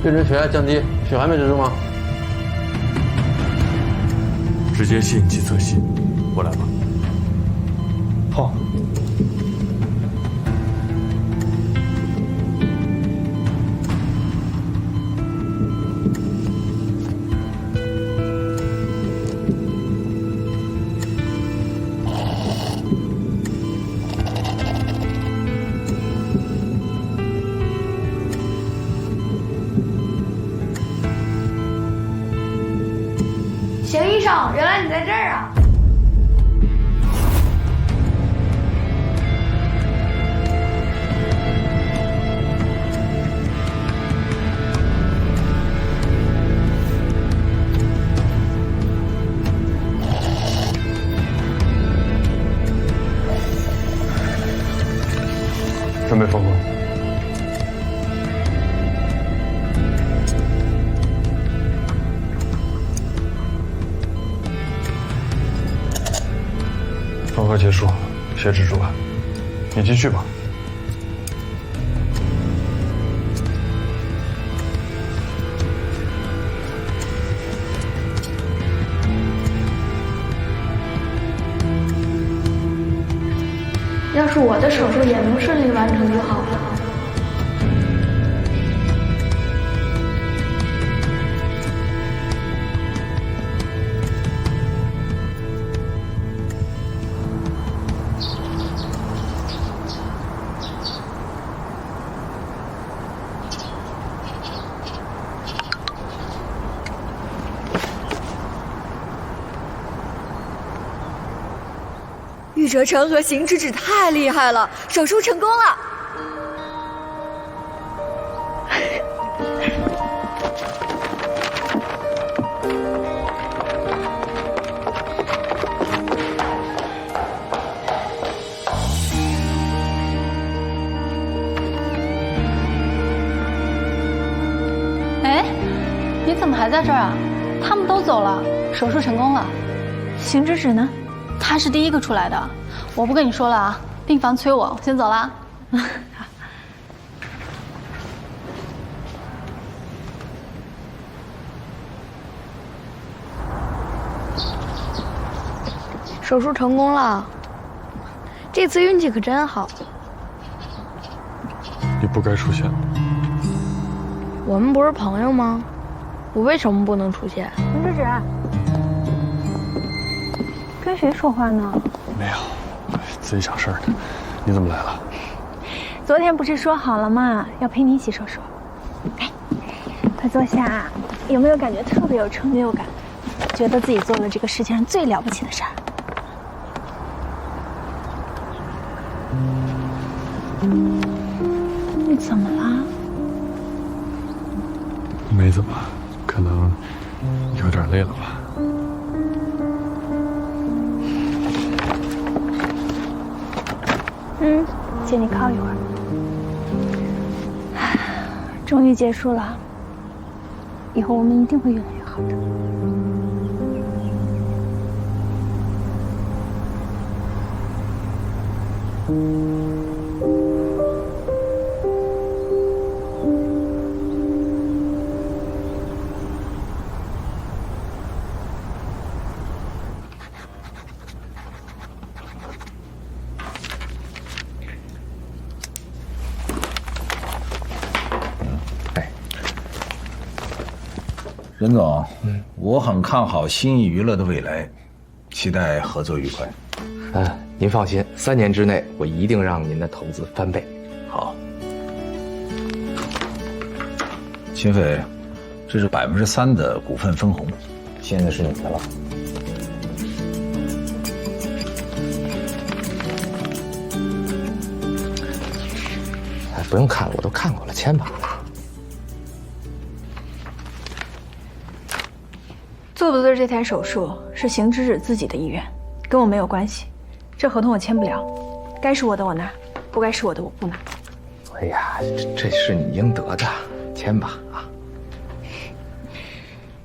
病人血压降低，血还没止住吗？直接吸引肌侧吸，过来吧。好。邢医生，原来你在这儿啊！准备缝合。缝合结束，血止住了，你继续吧。要是我的手术也能顺利完成就好了。玉哲成和邢芷芷太厉害了，手术成功了。哎，你怎么还在这儿啊？他们都走了，手术成功了。邢芷芷呢？她是第一个出来的，我不跟你说了啊，病房催我，先走了。手术成功了，这次运气可真好。你不该出现了。我们不是朋友吗？我为什么不能出现？邢芷芷，跟谁说话呢？没有，自己想事儿呢。你怎么来了？昨天不是说好了吗？要陪你一起手术。来，快坐下。有没有感觉特别有成就感？觉得自己做了这个世界上最了不起的事儿？你怎么了？没怎么，可能有点累了吧。借你靠一会儿。终于结束了，以后我们一定会越来越好的。任总，我很看好新艺娱乐的未来，期待合作愉快。您放心，3年之内我一定让您的投资翻倍。好，秦飞，这是3%的股份分红，现在是你的了。不用看了，我都看过了，签吧。做不做这台手术是邢芷芷自己的意愿，跟我没有关系。这合同我签不了，该是我的我拿，不该是我的我不拿。哎呀，这是你应得的，签吧啊！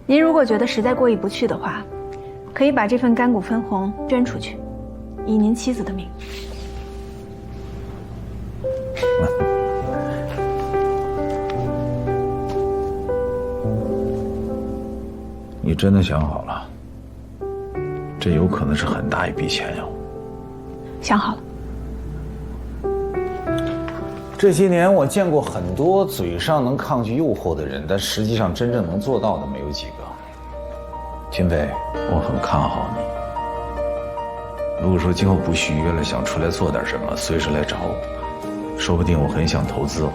您如果觉得实在过意不去的话，可以把这份干股分红捐出去，以您妻子的名。你真的想好了？这有可能是很大一笔钱哟。想好了。这些年我见过很多嘴上能抗拒诱惑的人，但实际上真正能做到的没有几个。秦飞，我很看好你。如果说今后不续约了，想出来做点什么，随时来找我，说不定我很想投资哦。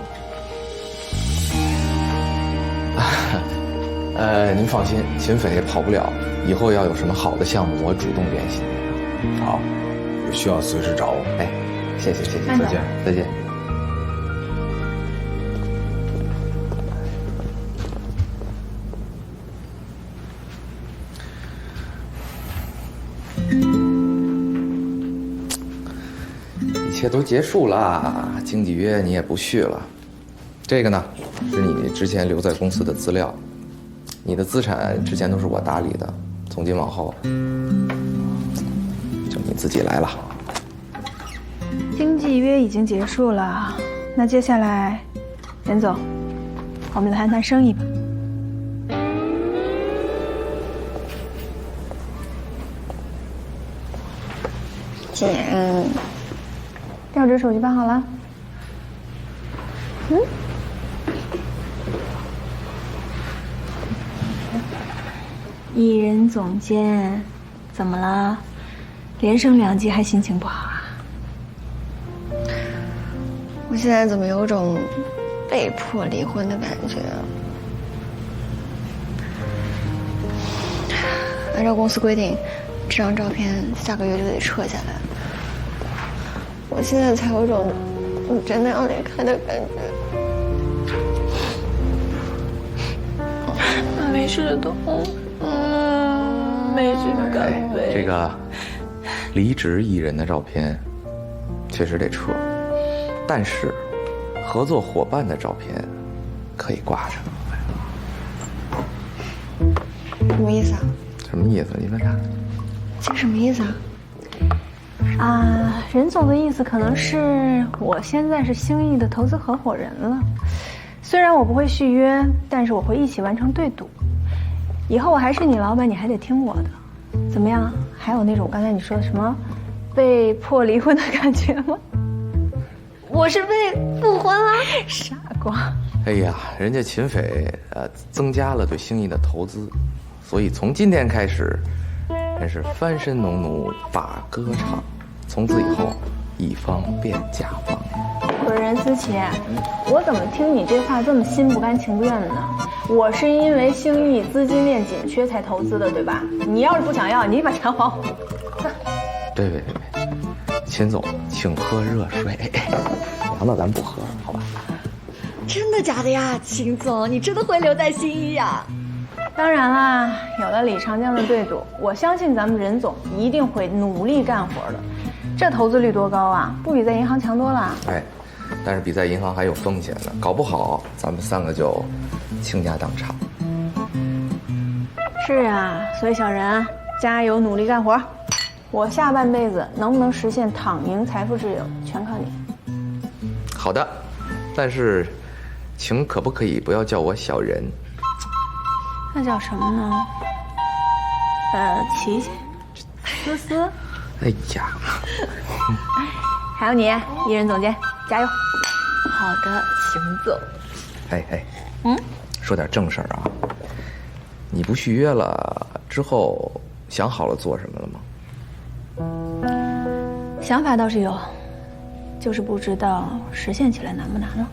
您放心，秦飞跑不了。以后要有什么好的项目，我主动联系您。好，有需要随时找我。哎，谢谢，再见，再见。一切都结束了，经纪约你也不续了。这个呢，是你之前留在公司的资料。你的资产之前都是我打理的，从今往后就你自己来了。经纪约已经结束了，那接下来，任总，我们来谈谈生意吧。姐，调职手续办好了。艺人总监，怎么了？连升2级还心情不好啊？我现在怎么有种被迫离婚的感觉？按照公司规定，这张照片下个月就得撤下来。我现在才有种你真的要离开的感觉。没事的。没事的，干杯。这个离职艺人的照片确实得撤，但是合作伙伴的照片可以挂着。什么意思啊？什么意思？你问他。这什么意思啊？任总的意思可能是我现在是兴艺的投资合伙人了，虽然我不会续约，但是我会一起完成对赌。以后我还是你老板，你还得听我的，怎么样？还有那种刚才你说的什么被迫离婚的感觉吗？我是被复婚了？傻瓜！哎呀，人家秦飞增加了对兴艺的投资，所以从今天开始，真是翻身农奴把歌唱，从此以后一方变甲方。可是任思琪，我怎么听你这话这么心不甘情不愿的呢？我是因为兴艺资金链紧缺才投资的，对吧？你要是不想要，你把钱还我。别，秦总，请喝热水。凉的咱不喝，好吧？真的假的呀，秦总，你真的会留在兴艺呀？当然啦，有了李长江的对赌，我相信咱们任总一定会努力干活的。这投资率多高啊，不比在银行强多了。哎，但是比在银行还有风险呢，搞不好咱们3个就倾家荡产。是啊，所以小任加油努力干活，我下半辈子能不能实现躺赢财富自由，全靠你。好的，但是请可不可以不要叫我小任？那叫什么呢？琪琪，思思。哎呀，还有你，艺人总监，加油！好的，秦总。哎，说点正事儿啊。你不续约了之后，想好了做什么了吗？想法倒是有，就是不知道实现起来难不难了。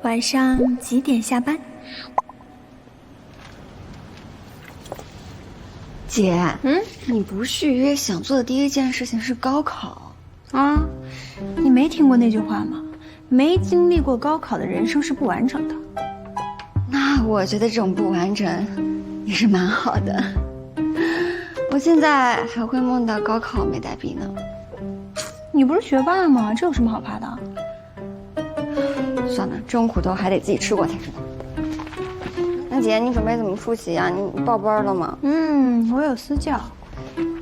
晚上几点下班？姐，你不续约，想做的第一件事情是高考啊？你没听过那句话吗？没经历过高考的人生是不完整的。那我觉得这种不完整也是蛮好的。我现在还会梦到高考没带笔呢。你不是学霸吗？这有什么好怕的？算了，这种苦头还得自己吃过才知道。那姐，你准备怎么复习啊？你报班了吗？我有私教，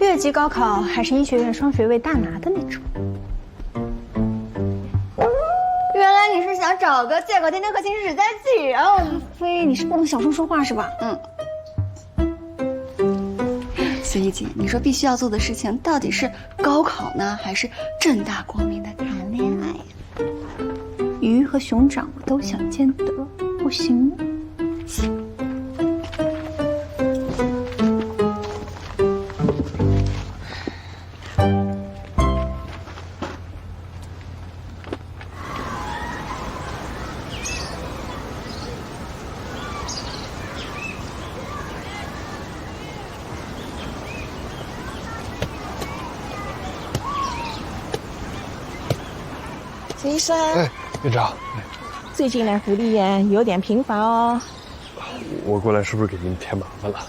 越级高考还是医学院双学位大拿的那种。原来你是想找个借口天天和秦使在一起，然后飞，你是不能小声说话是吧？所以姐，你说必须要做的事情到底是高考呢，还是正大光明的谈恋爱呀？鱼和熊掌我都想兼得，不行吗？行。医生，院长，最近来福利院有点频繁哦。我过来是不是给您添麻烦了？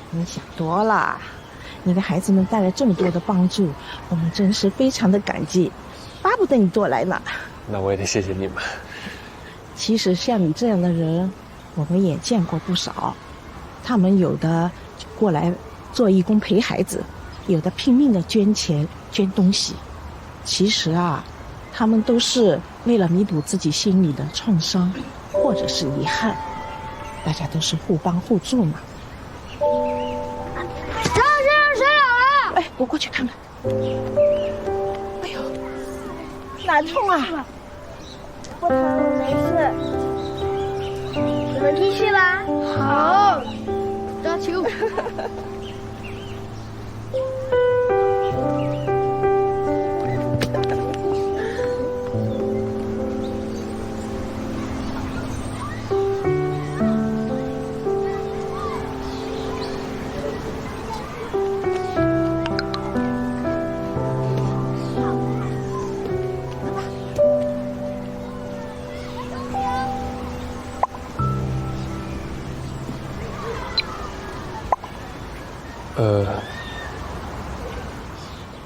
你想多了，你给孩子们带来这么多的帮助，我们真是非常的感激，巴不得你多来呢。那我也得谢谢你们。其实像你这样的人，我们也见过不少，他们有的就过来做义工陪孩子，有的拼命的捐钱捐东西。其实啊，他们都是为了弥补自己心里的创伤或者是遗憾，大家都是互帮互助嘛。身上水有了！哎，我过去看看。哎呦，哪痛啊？不疼，没事。你们继续吧。好，抓球。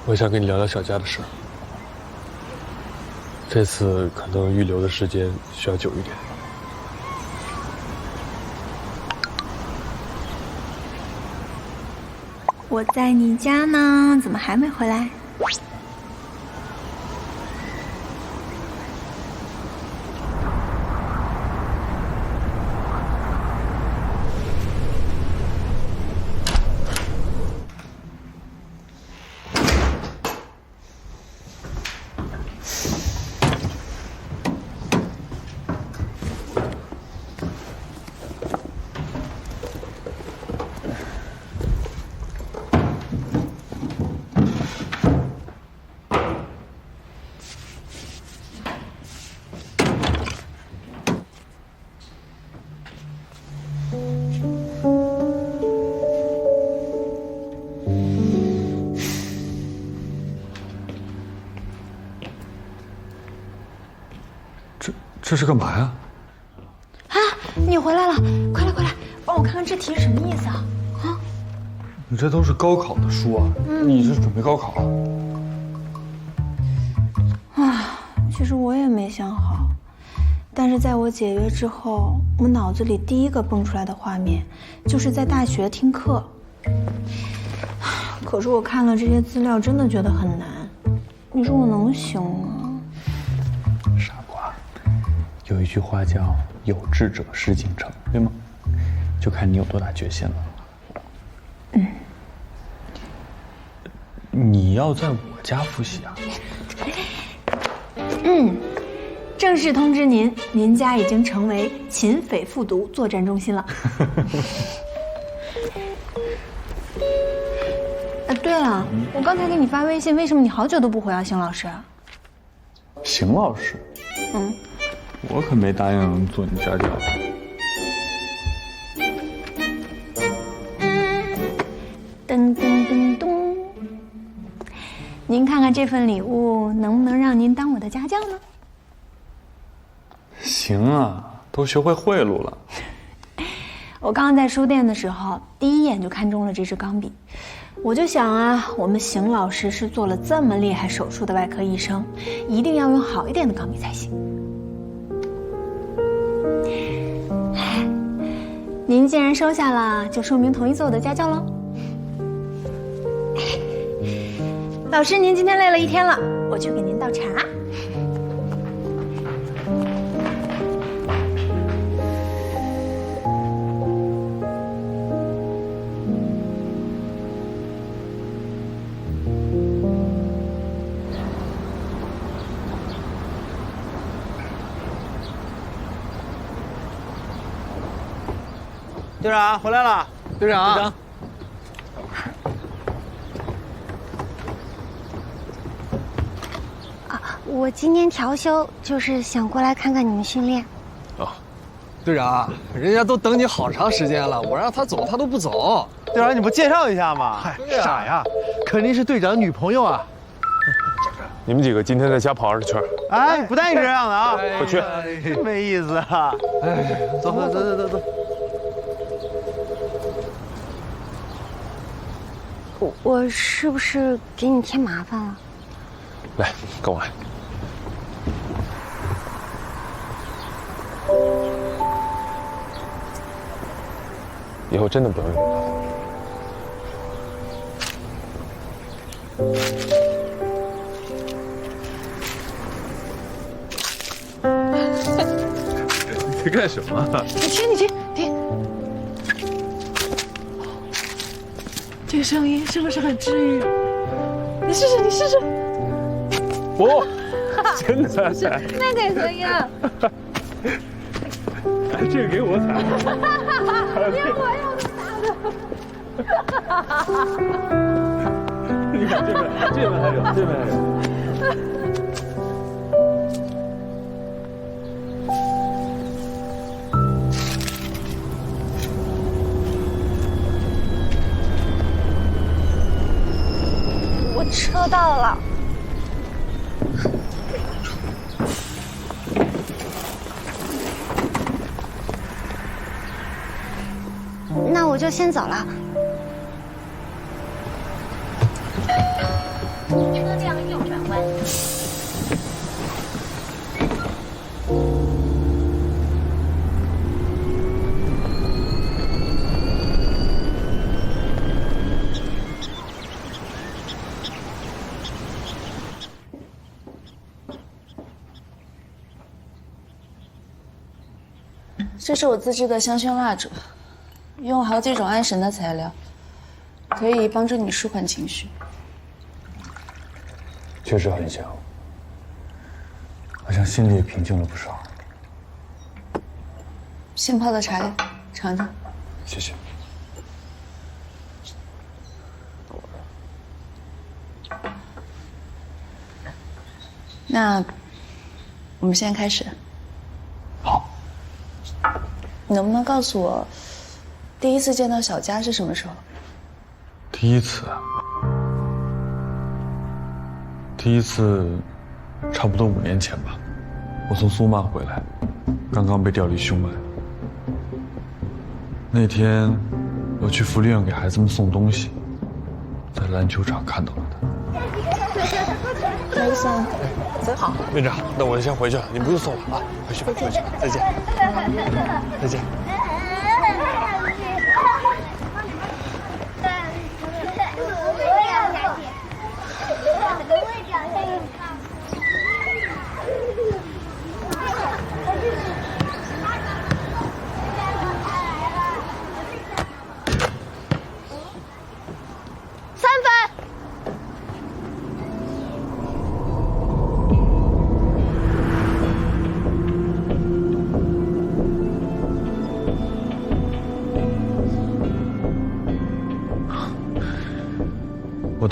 我想跟你聊聊小佳的事。这次可能预留的时间需要久一点。我在你家呢，怎么还没回来？这是干嘛呀？啊，你回来了，快来快来，帮我看看这题是什么意思啊？啊，你这都是高考的书啊，你是准备高考啊？其实我也没想好，但是在我解约之后，我脑子里第一个蹦出来的画面，就是在大学听课。可是我看了这些资料，真的觉得很难。你说我能行吗？傻瓜，有一句话叫“有志者事竟成”，对吗？就看你有多大决心了。你要在我家复习啊？正式通知您，您家已经成为擒匪复读作战中心了。对了，我刚才给你发微信，为什么你好久都不回啊，邢老师？邢老师？我可没答应做你家教。噔噔噔咚，您看看这份礼物能不能让您当我的家教呢？行啊，都学会贿赂了。我刚刚在书店的时候，第一眼就看中了这支钢笔，我就想啊，我们邢老师是做了这么厉害手术的外科医生，一定要用好一点的钢笔才行。您既然收下了，就说明同意做我的家教喽。老师，您今天累了一天了，我去给您倒茶。队长回来了，队长。队长，我今天调休，就是想过来看看你们训练。队长，人家都等你好长时间了，我让他走他都不走。队长，你不介绍一下吗？嗨，傻呀，肯定是队长女朋友啊。你们几个今天在家跑20圈。哎，不带你这样的啊！快去，真没意思啊！哎，走。我是不是给你添麻烦了？来，跟我来。以后真的不要用它。你在干什么？你听，这个声音是不是很治愈？你试试。不，真的。那得怎样？这个给我踩。连我要打的。你看这边还有。我车到了。那我就先走了。车辆右转弯。这是我自制的香薰蜡烛，用好几种安神的材料，可以帮助你舒缓情绪。确实很香，好像心里也平静了不少。现泡的茶叶，尝尝。谢谢。那我们现在开始。好。你能不能告诉我，第一次见到小佳是什么时候？第一次，差不多5年前吧。我从苏曼回来，刚刚被调离胸外。那天，我去福利院给孩子们送东西，在篮球场看到了他。梅森，走好。院长，那我先回去了，你不用送了啊，回去吧，再见。再见。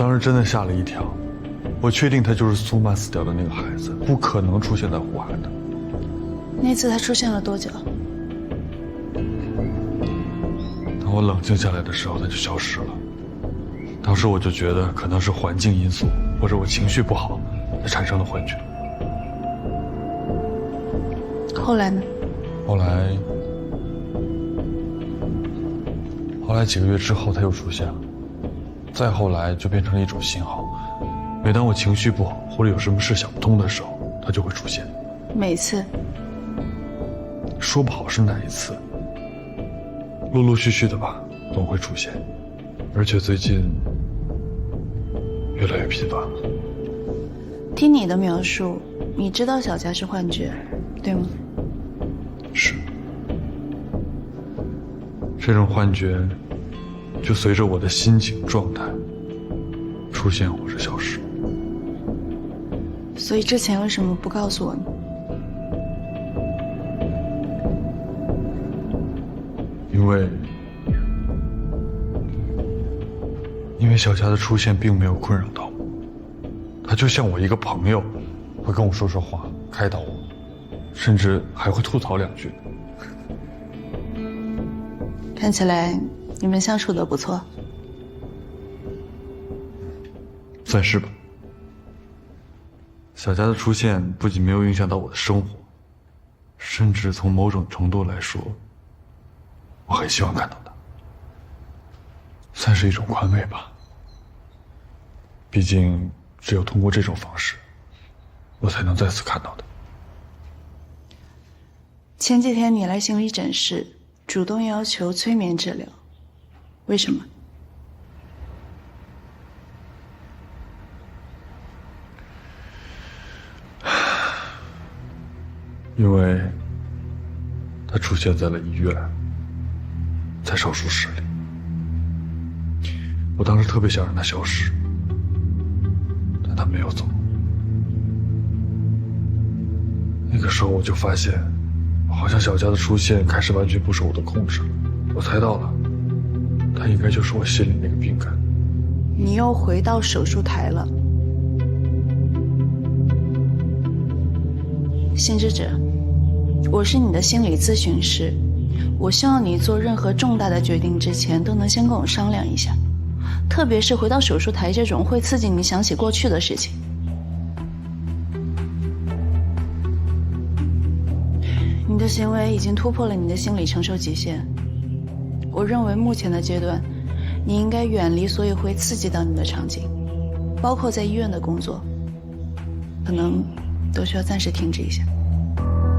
当时真的吓了一跳，我确定他就是苏曼死掉的那个孩子，不可能出现在湖海的。那次他出现了多久？当我冷静下来的时候，他就消失了。当时我就觉得可能是环境因素，或者我情绪不好，才产生了幻觉。后来呢？后来几个月之后他又出现了，再后来就变成了一种信号。每当我情绪不好或者有什么事想不通的时候，他就会出现。每次？说不好是哪一次，陆陆续续的吧，总会出现，而且最近越来越频繁了。听你的描述，你知道小佳是幻觉，对吗？是。这种幻觉就随着我的心情状态出现或者消失。所以之前为什么不告诉我呢？因为小佳的出现并没有困扰到我，他就像我一个朋友，会跟我说说话，开导我，甚至还会吐槽两句。看起来你们相处得不错。算是吧。小佳的出现不仅没有影响到我的生活，甚至从某种程度来说，我很希望看到他，算是一种宽慰吧。毕竟只有通过这种方式，我才能再次看到他。前几天你来心理诊室，主动要求催眠治疗，为什么？因为他出现在了医院，在手术室里。我当时特别想让他消失，但他没有走。那个时候我就发现，好像小佳的出现开始完全不受我的控制了。我猜到了，他应该就是我心里那个病根。你又回到手术台了。心之者，我是你的心理咨询师，我希望你做任何重大的决定之前都能先跟我商量一下，特别是回到手术台这种会刺激你想起过去的事情。你的行为已经突破了你的心理承受极限，我认为目前的阶段，你应该远离所有会刺激到你的场景，包括在医院的工作，可能都需要暂时停止一下。